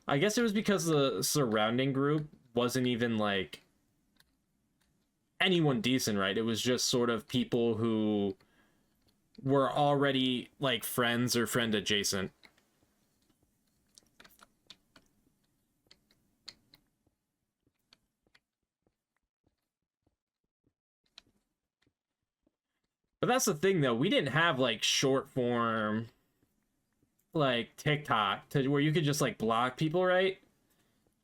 I guess it was because the surrounding group wasn't even like anyone decent, right? It was just sort of people who were already like friends or friend adjacent. But that's the thing though, we didn't have like short form like TikTok to where you could just like block people, right?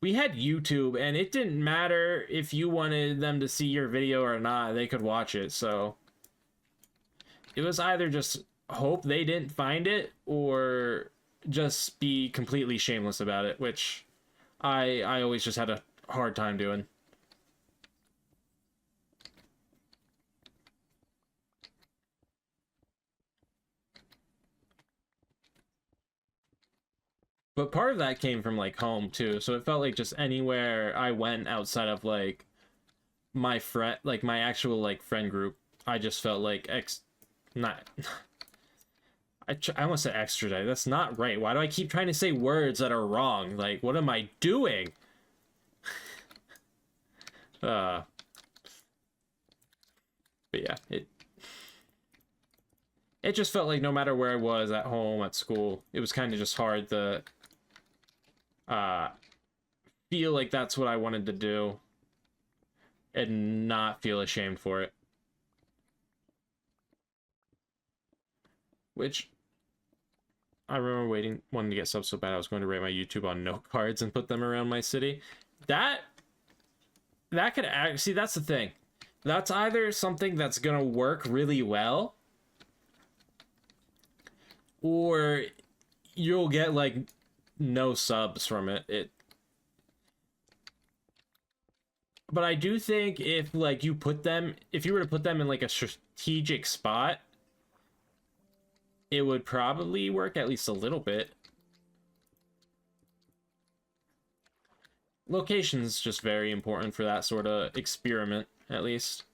We had YouTube and it didn't matter if you wanted them to see your video or not, they could watch it. So it was either just hope they didn't find it or just be completely shameless about it, which I always just had a hard time doing. But part of that came from like home too, so it felt like just anywhere I went outside of like my friend, like my actual like friend group, I just felt like not I almost said extradite. That's not right. Why do I keep trying to say words that are wrong? Like, what am I doing? uh, but yeah, it just felt like no matter where I was at home, at school, it was kind of just hard to uh feel like that's what I wanted to do and not feel ashamed for it. Which I remember wanting to get subs so bad I was going to write my YouTube on note cards and put them around my city. That could actually, see, that's the thing. That's either something that's gonna work really well, or you'll get like no subs from it. But I do think if like if you were to put them in like a strategic spot, it would probably work at least a little bit. Location's just very important for that sort of experiment, at least.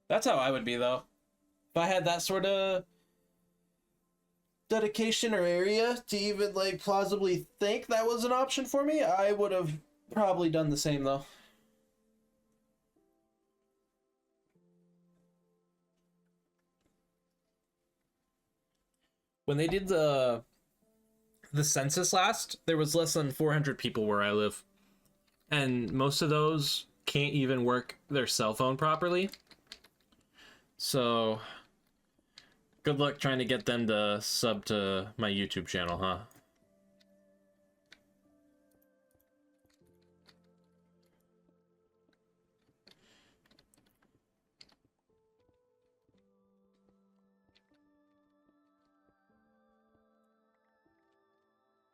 That's how I would be, though. If I had that sort of dedication or area to even, like, plausibly think that was an option for me, I would have probably done the same, though. When they did the census last, there was less than 400 people where I live. And most of those can't even work their cell phone properly. So, good luck trying to get them to sub to my YouTube channel, huh?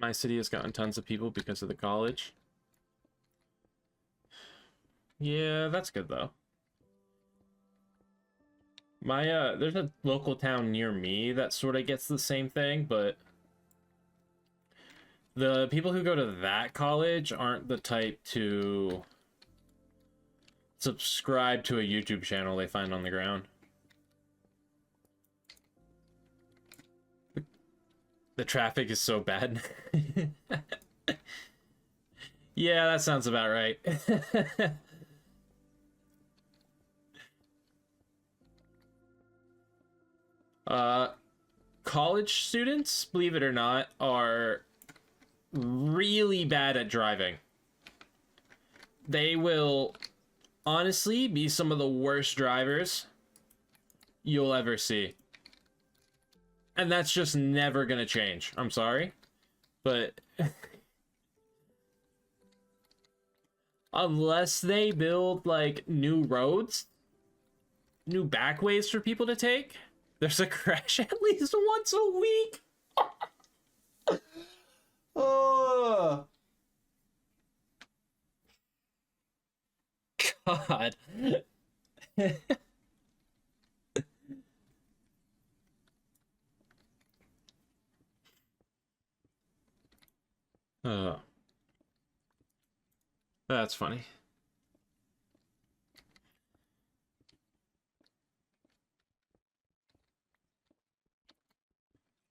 My city has gotten tons of people because of the college. Yeah, that's good though. My there's a local town near me that sort of gets the same thing, but the people who go to that college aren't the type to subscribe to a YouTube channel they find on the ground. The traffic is so bad. Yeah, that sounds about right. College students, believe it or not, are really bad at driving. They will honestly be some of the worst drivers you'll ever see. And that's just never gonna change. I'm sorry. But unless they build like new roads, new backways for people to take, there's a crash at least once a week. Oh, God. Oh, that's funny.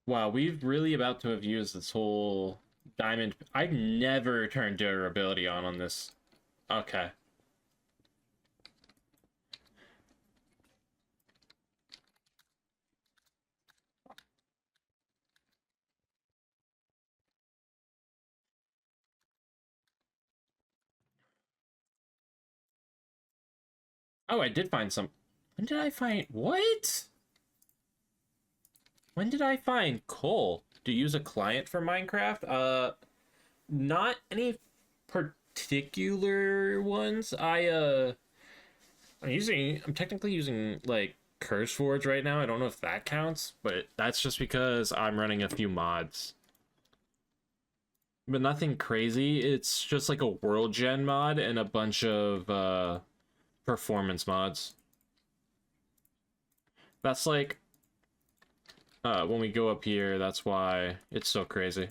Wow, we've really about to have used this whole diamond. I've never turned durability on this. Okay. Oh, I did find some. When did I find what? When did I find coal to use a client for Minecraft? Not any particular ones. I'm technically using like CurseForge right now. I don't know if that counts, but that's just because I'm running a few mods. But nothing crazy. It's just like a world gen mod and a bunch of performance mods. That's like when we go up here, that's why it's so crazy.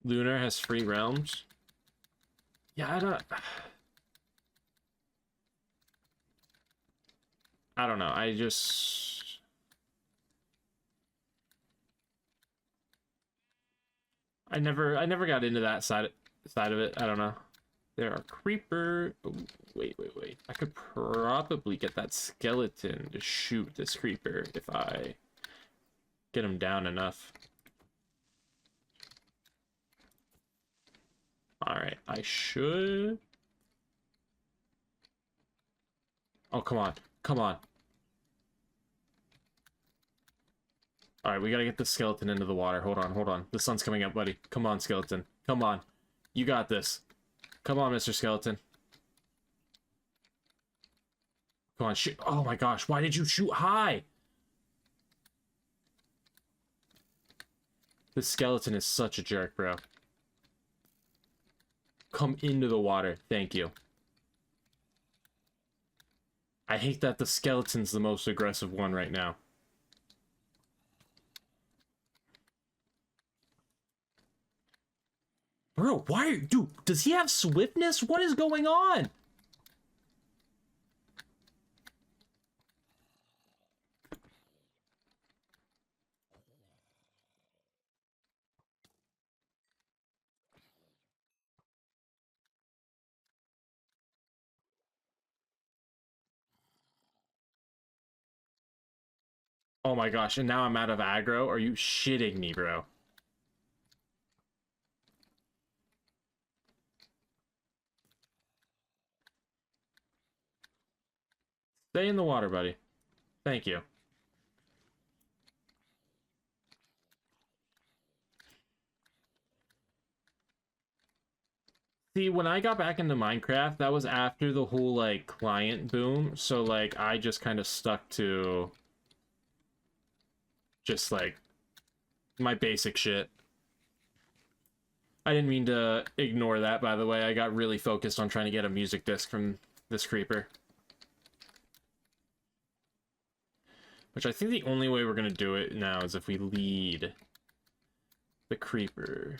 Lunar has free realms. Yeah, I don't know. I never got into that side of it. I don't know. There are creeper. Oh, wait. I could probably get that skeleton to shoot this creeper if I get him down enough. All right, I should. Oh, come on. Come on. All right, we gotta get the skeleton into the water. Hold on. The sun's coming up, buddy. Come on, skeleton. Come on. You got this. Come on, Mr. Skeleton. Come on, shoot. Oh my gosh, why did you shoot high? This skeleton is such a jerk, bro. Come into the water. Thank you. I hate that the skeleton's the most aggressive one right now. Bro, why? Dude, does he have swiftness? What is going on? Oh my gosh, and now I'm out of aggro? Are you shitting me, bro? Stay in the water, buddy. Thank you. See, when I got back into Minecraft, that was after the whole, like, client boom. So, like, I just kind of stuck to just, like, my basic shit. I didn't mean to ignore that, by the way. I got really focused on trying to get a music disc from this creeper. Which I think the only way we're going to do it now is if we lead the creeper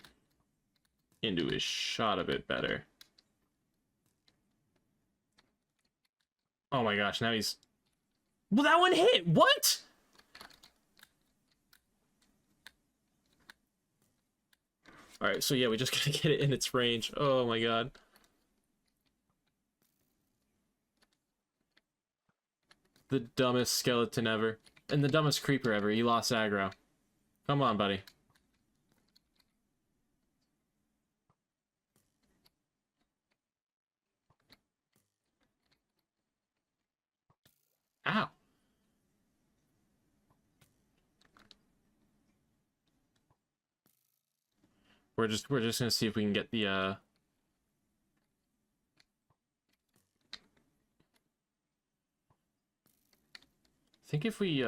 into his shot a bit better. Oh my gosh, now he's... Well, that one hit! What? Alright, so yeah, we just gotta get it in its range. Oh my god. The dumbest skeleton ever. And the dumbest creeper ever. He lost aggro. Come on, buddy. Ow. We're just gonna see if we can get the I think if we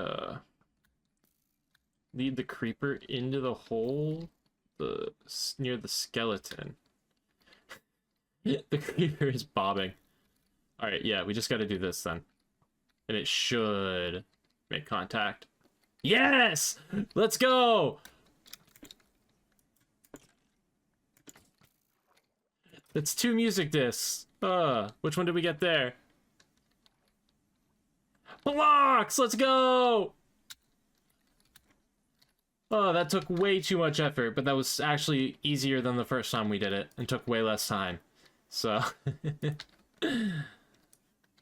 lead the creeper into the hole near the skeleton. The creeper is bobbing. All right, yeah, we just got to do this then. And it should make contact. Yes! Let's go! It's 2 music discs. Which one did we get there? Blocks! Let's go! Oh, that took way too much effort, but that was actually easier than the first time we did it and took way less time. So,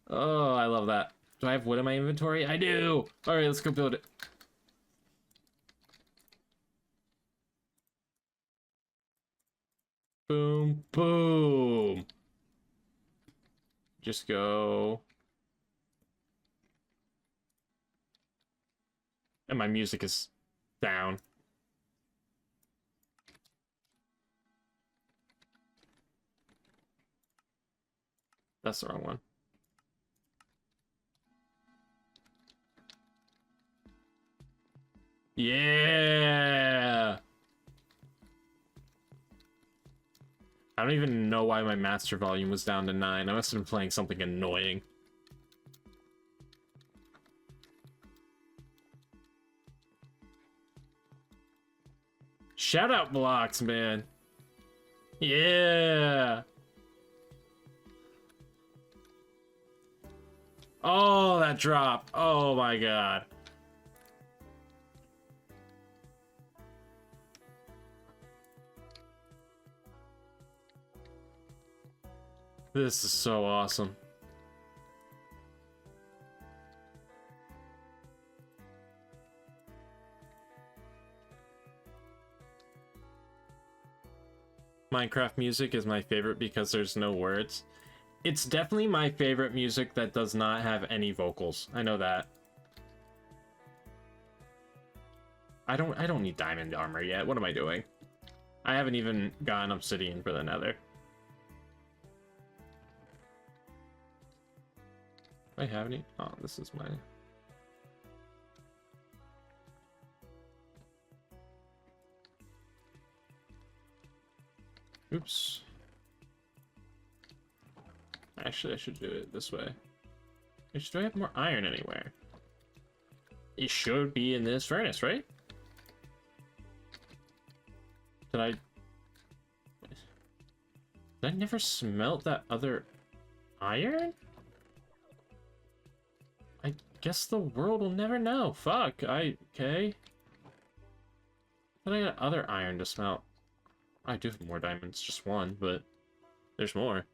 oh, I love that. Do I have wood in my inventory? I do! Alright, let's go build it. Boom, boom. Just go. And my music is down. That's the wrong one. Yeah! I don't even know why my master volume was down to 9. I must have been playing something annoying. Shout out blocks, man. Yeah! Oh, that drop. Oh my god. This is so awesome. Minecraft music is my favorite because there's no words. It's definitely my favorite music that does not have any vocals. I know that. I don't need diamond armor yet. What am I doing? I haven't even gotten obsidian for the nether. Do I have any? Oh, this is my... Oops. Actually, I should do it this way. Do I have more iron anywhere? It should be in this furnace, right? Did I never smelt that other iron? I guess the world will never know. Fuck, okay. But I got other iron to smelt. I do have more diamonds, just one, but there's more.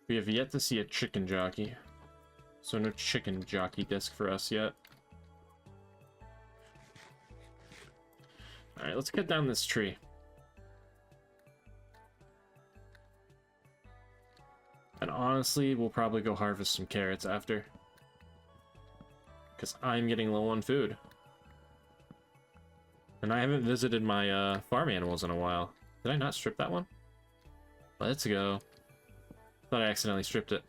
We have yet to see a chicken jockey. So no chicken jockey disc for us yet. Alright, let's cut down this tree. And honestly, we'll probably go harvest some carrots after. Because I'm getting low on food. And I haven't visited my farm animals in a while. Did I not strip that one? Let's go. Thought I accidentally stripped it.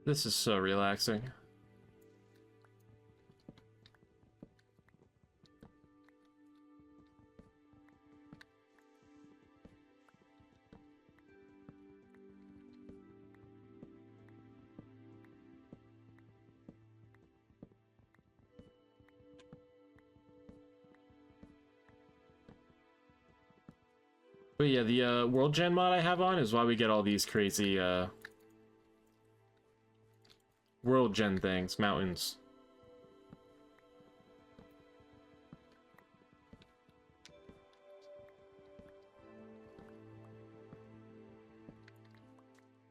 This is so relaxing. But yeah, the world gen mod I have on is why we get all these crazy world gen things, mountains.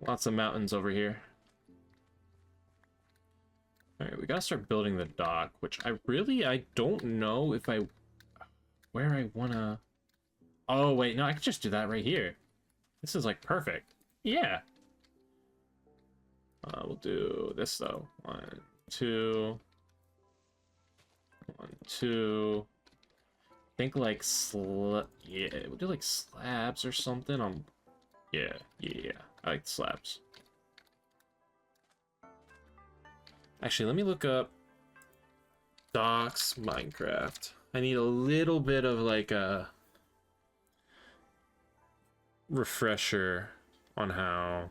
Lots of mountains over here. Alright, we gotta start building the dock, which I don't know if where I wanna... Oh, wait, no, I could just do that right here. This is, like, perfect. Yeah. We'll do this, though. 1, 2... 1, 2... Think, like, yeah, we'll do, like, slabs or something. Yeah. I like slabs. Actually, let me look up Docks Minecraft. I need a little bit of, like, a refresher on how...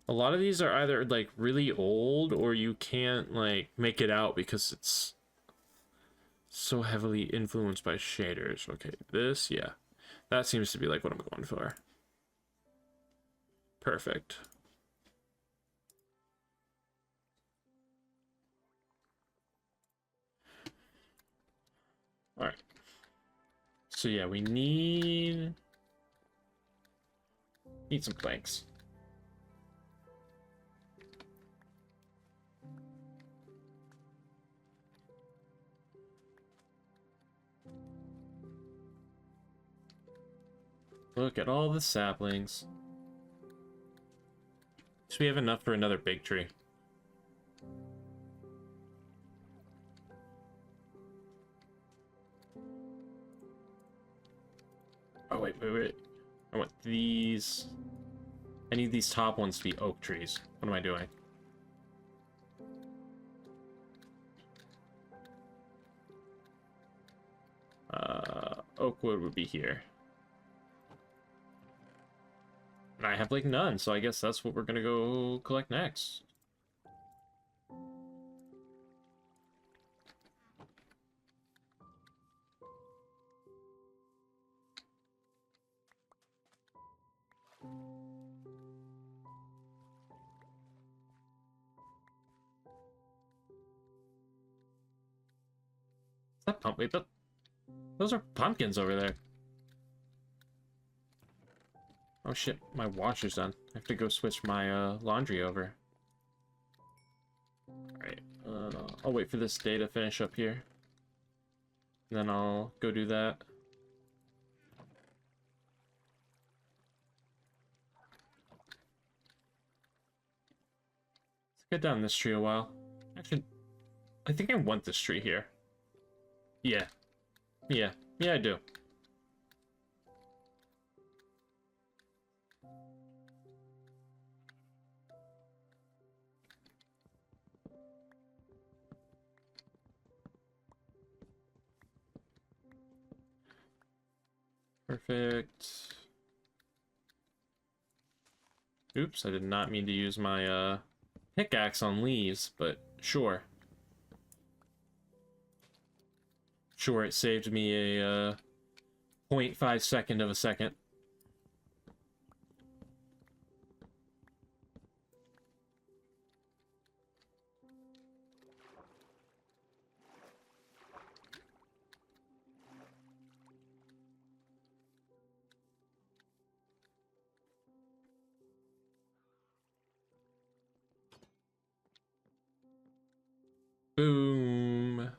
A lot of these are either, like, really old, or you can't, like, make it out because it's so heavily influenced by shaders. Okay, this, yeah. That seems to be, like, what I'm going for. Perfect. Alright. So, yeah, we need some planks. Look at all the saplings. So we have enough for another big tree. Oh, wait. I want these. I need these top ones to be oak trees. What am I doing? Oak wood would be here. And I have, like, none, so I guess that's what we're gonna go collect next. Is that pump? Wait, those are pumpkins over there. Oh shit, my washer's done. I have to go switch my laundry over. Alright, I'll wait for this day to finish up here. And then I'll go do that. Let's get down this tree a while. Actually, I think I want this tree here. Yeah, I do. Perfect. Oops, I did not mean to use my pickaxe on leaves, but sure. Sure, it saved me a 0.5 second of a second. Boom.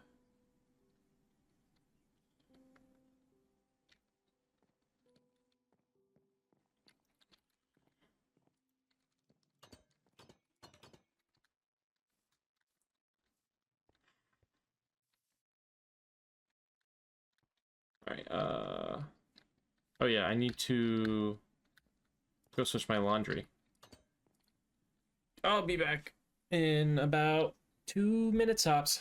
Alright, oh yeah, I need to go switch my laundry. I'll be back in about 2 minutes tops.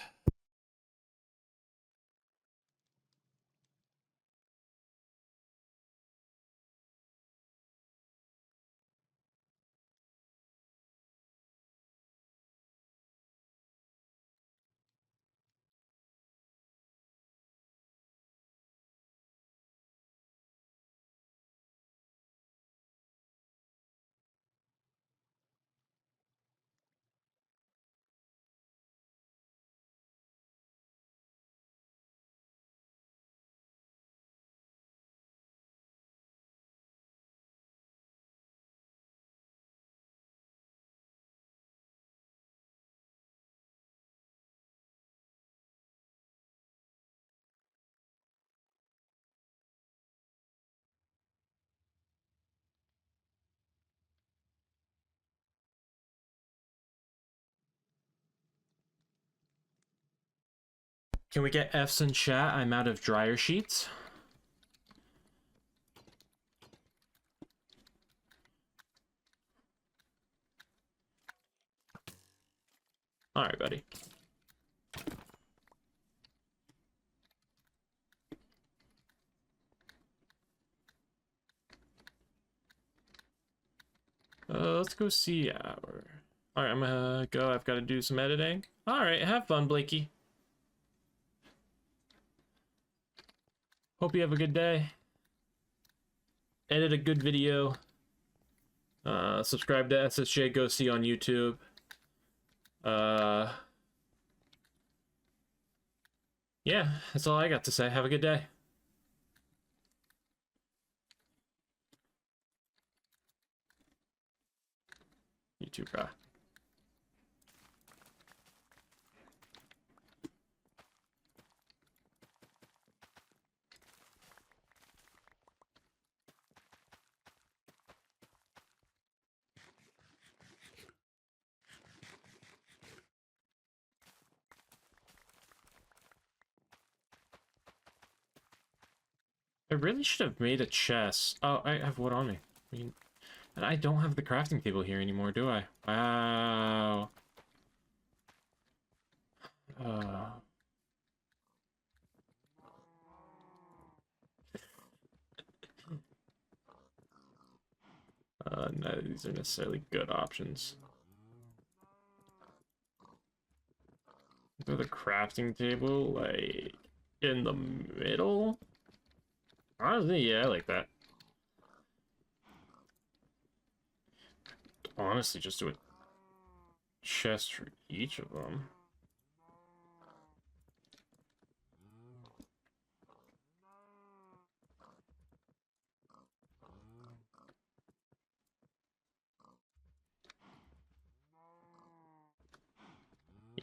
Can we get F's in chat? I'm out of dryer sheets. All right, buddy. Let's go see our... All right, I'm gonna go. I've got to do some editing. All right, have fun, Blakey. Hope you have a good day. Edit a good video. Subscribe to SSJ Go See on YouTube. Yeah, that's all I got to say. Have a good day. YouTube, bro. I really should have made a chest. Oh, I have wood on me. I mean, and I don't have the crafting table here anymore, do I? Wow. None of these are necessarily good options. Throw the crafting table, like, in the middle? Honestly, yeah, I like that. Honestly, just do a chest for each of them.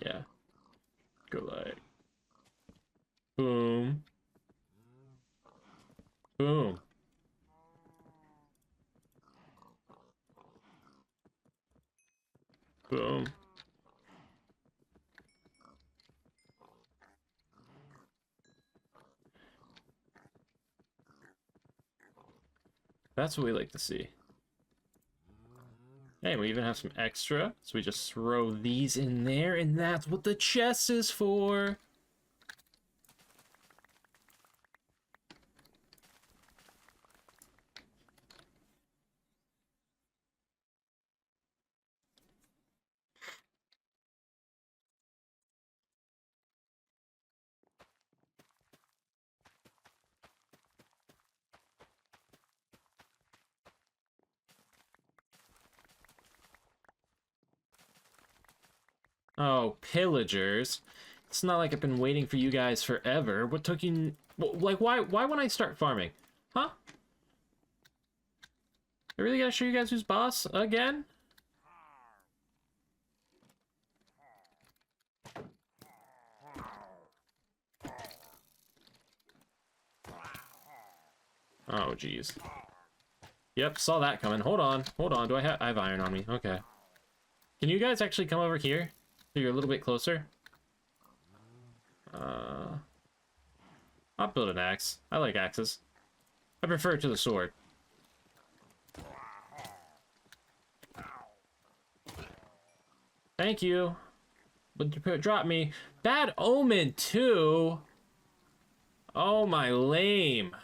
Yeah. Go like... Boom. Boom. Boom. That's what we like to see. Hey, we even have some extra, so we just throw these in there, and that's what the chest is for. Oh, pillagers. It's not like I've been waiting for you guys forever. What took you... Like, why when I start farming? Huh? I really gotta show you guys who's boss again? Oh, jeez. Yep, saw that coming. Hold on. Do I have iron on me? Okay. Can you guys actually come over here? So you're a little bit closer? I'll build an axe. I like axes. I prefer it to the sword. Thank you. But drop me. Bad Omen 2? Oh, my lame.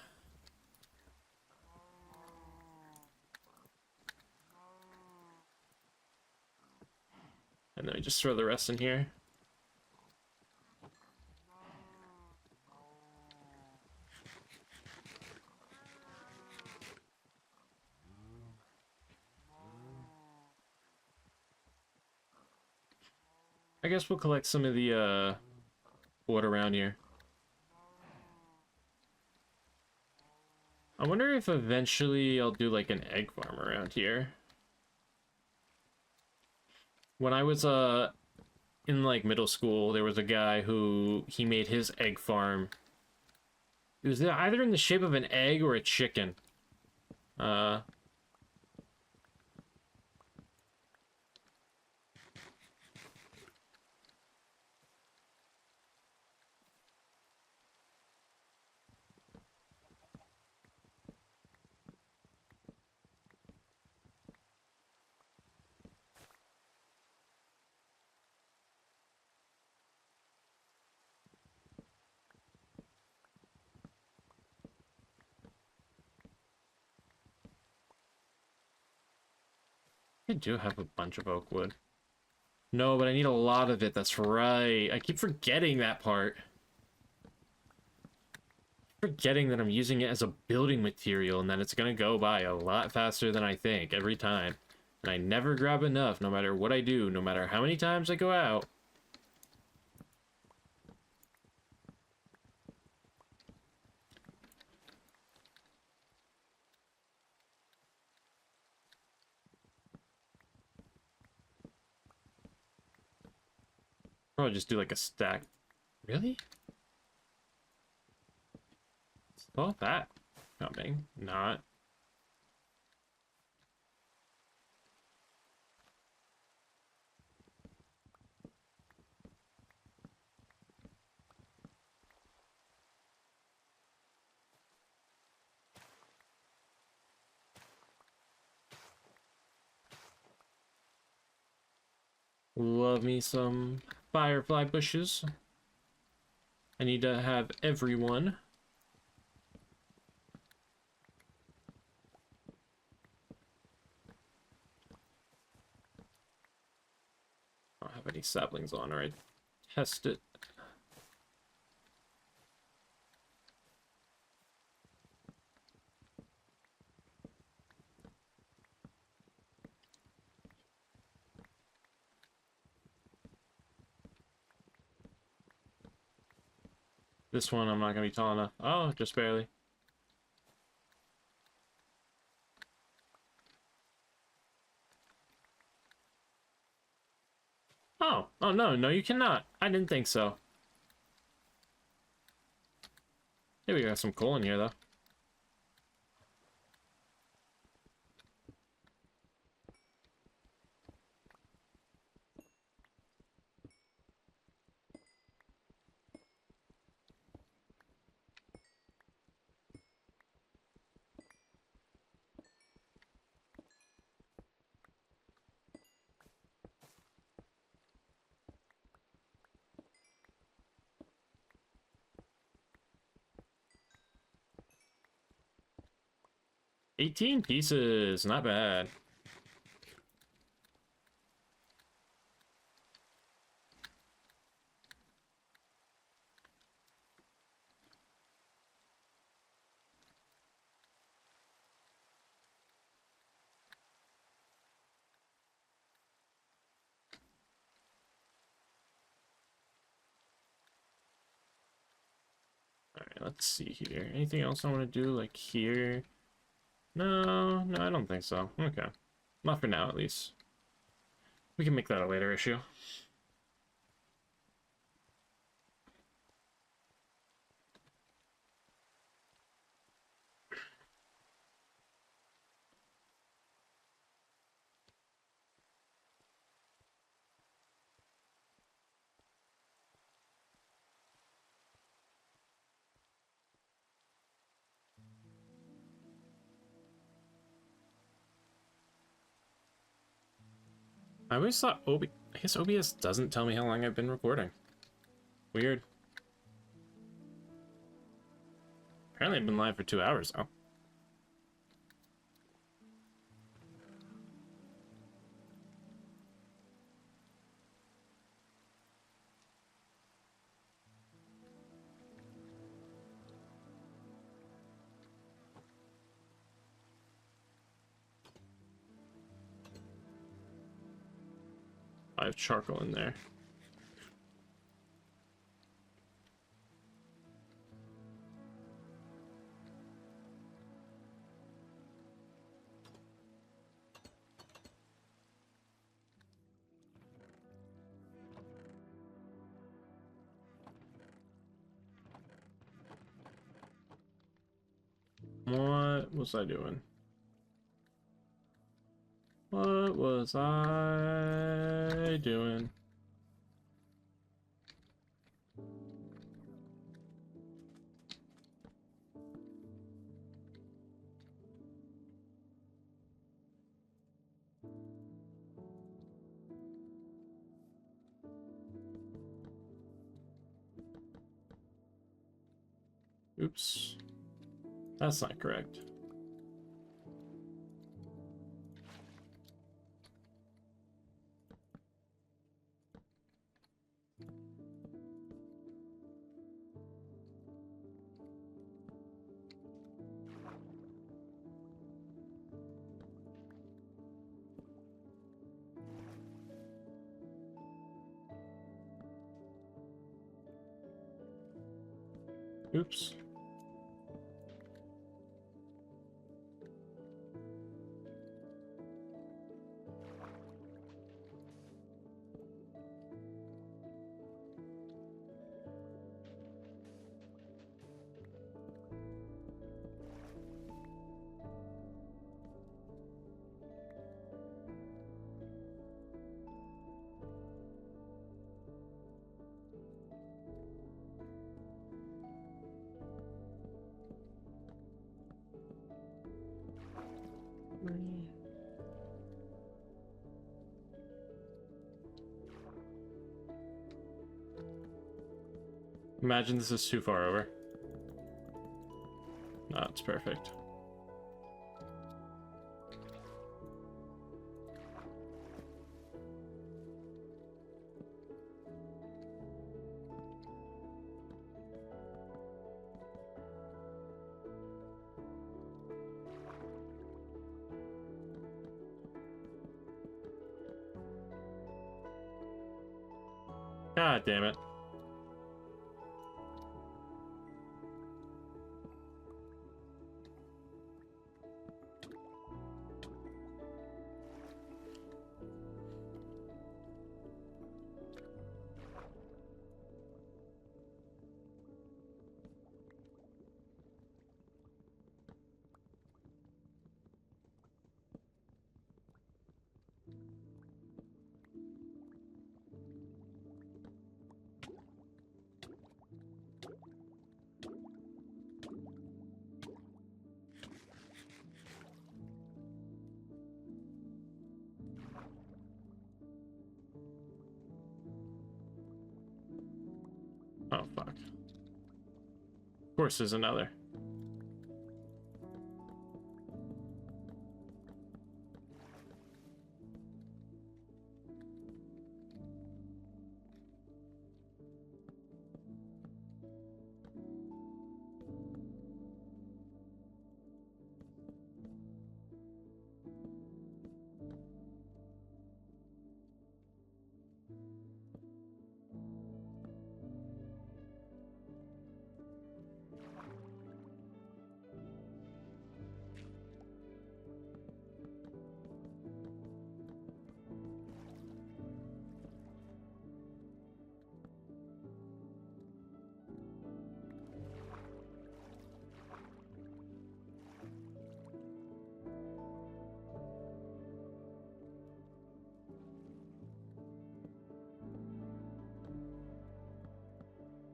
And then we just throw the rest in here. I guess we'll collect some of the wood around here. I wonder if eventually I'll do like an egg farm around here. When I was in like middle school, there was a guy who he made his egg farm. It was either in the shape of an egg or a chicken. I do have a bunch of oak wood. No, but I need a lot of it. That's right. I keep forgetting that part. Forgetting that I'm using it as a building material and that it's gonna go by a lot faster than I think every time. And I never grab enough, no matter what I do, no matter how many times I go out. Probably just do like a stack. Really? All that coming. Not. Love me some firefly bushes. I need to have everyone. I don't have any saplings on, or I test it. This one I'm not gonna be tall enough. Oh, just barely. Oh, oh no, no, you cannot. I didn't think so. Hey, we got some coal in here though. $18 pieces, not bad. Alright, let's see here. Anything else I want to do, like here? No, no, I don't think so. Okay. Not for now, at least. We can make that a later issue. I always thought I guess OBS doesn't tell me how long I've been recording. Weird. Apparently I've been live for 2 hours now. I have charcoal in there. What was I doing? What was I doing? Oops. That's not correct. Oops. Imagine this is too far over. No, it's perfect. God damn it. Oh, fuck. Of course there's another.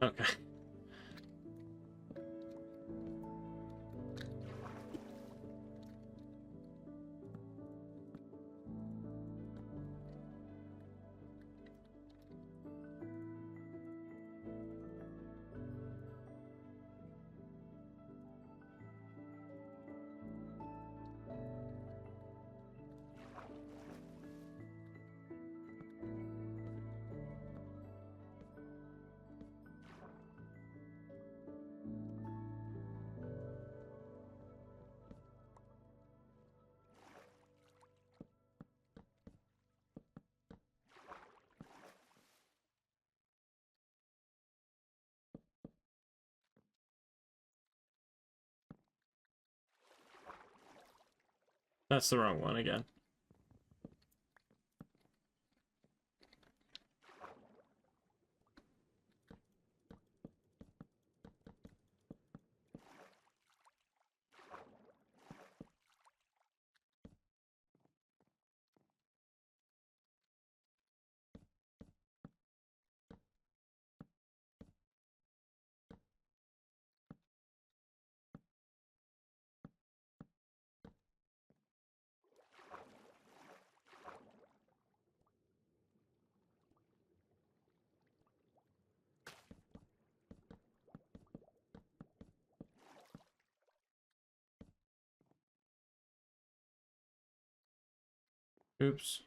Okay. That's the wrong one again. Oops.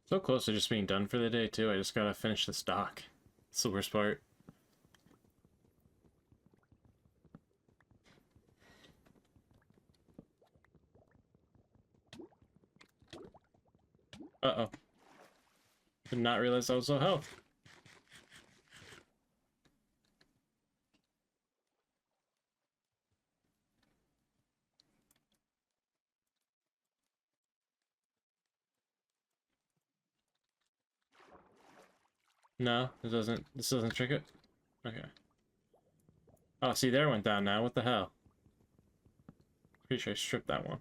So close to just being done for the day, too. I just gotta finish this dock. It's the worst part. Uh-oh. Did not realize I was low health. No, this doesn't trick it? Okay. Oh, see, there went down now. What the hell? Pretty sure I stripped that one.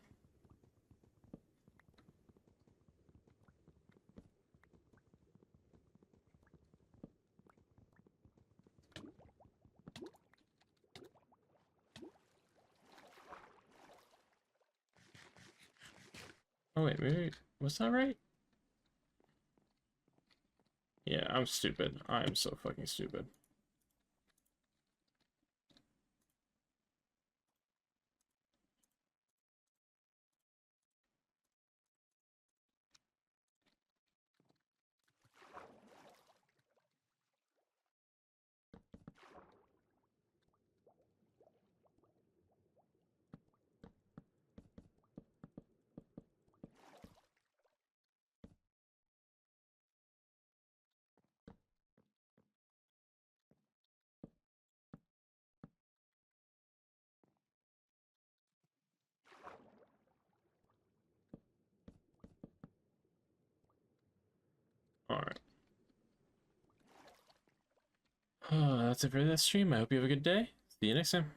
Oh, wait, maybe... Was that right? Yeah, I'm stupid. I am so fucking stupid. Alright. That's it for this stream. I hope you have a good day. See you next time.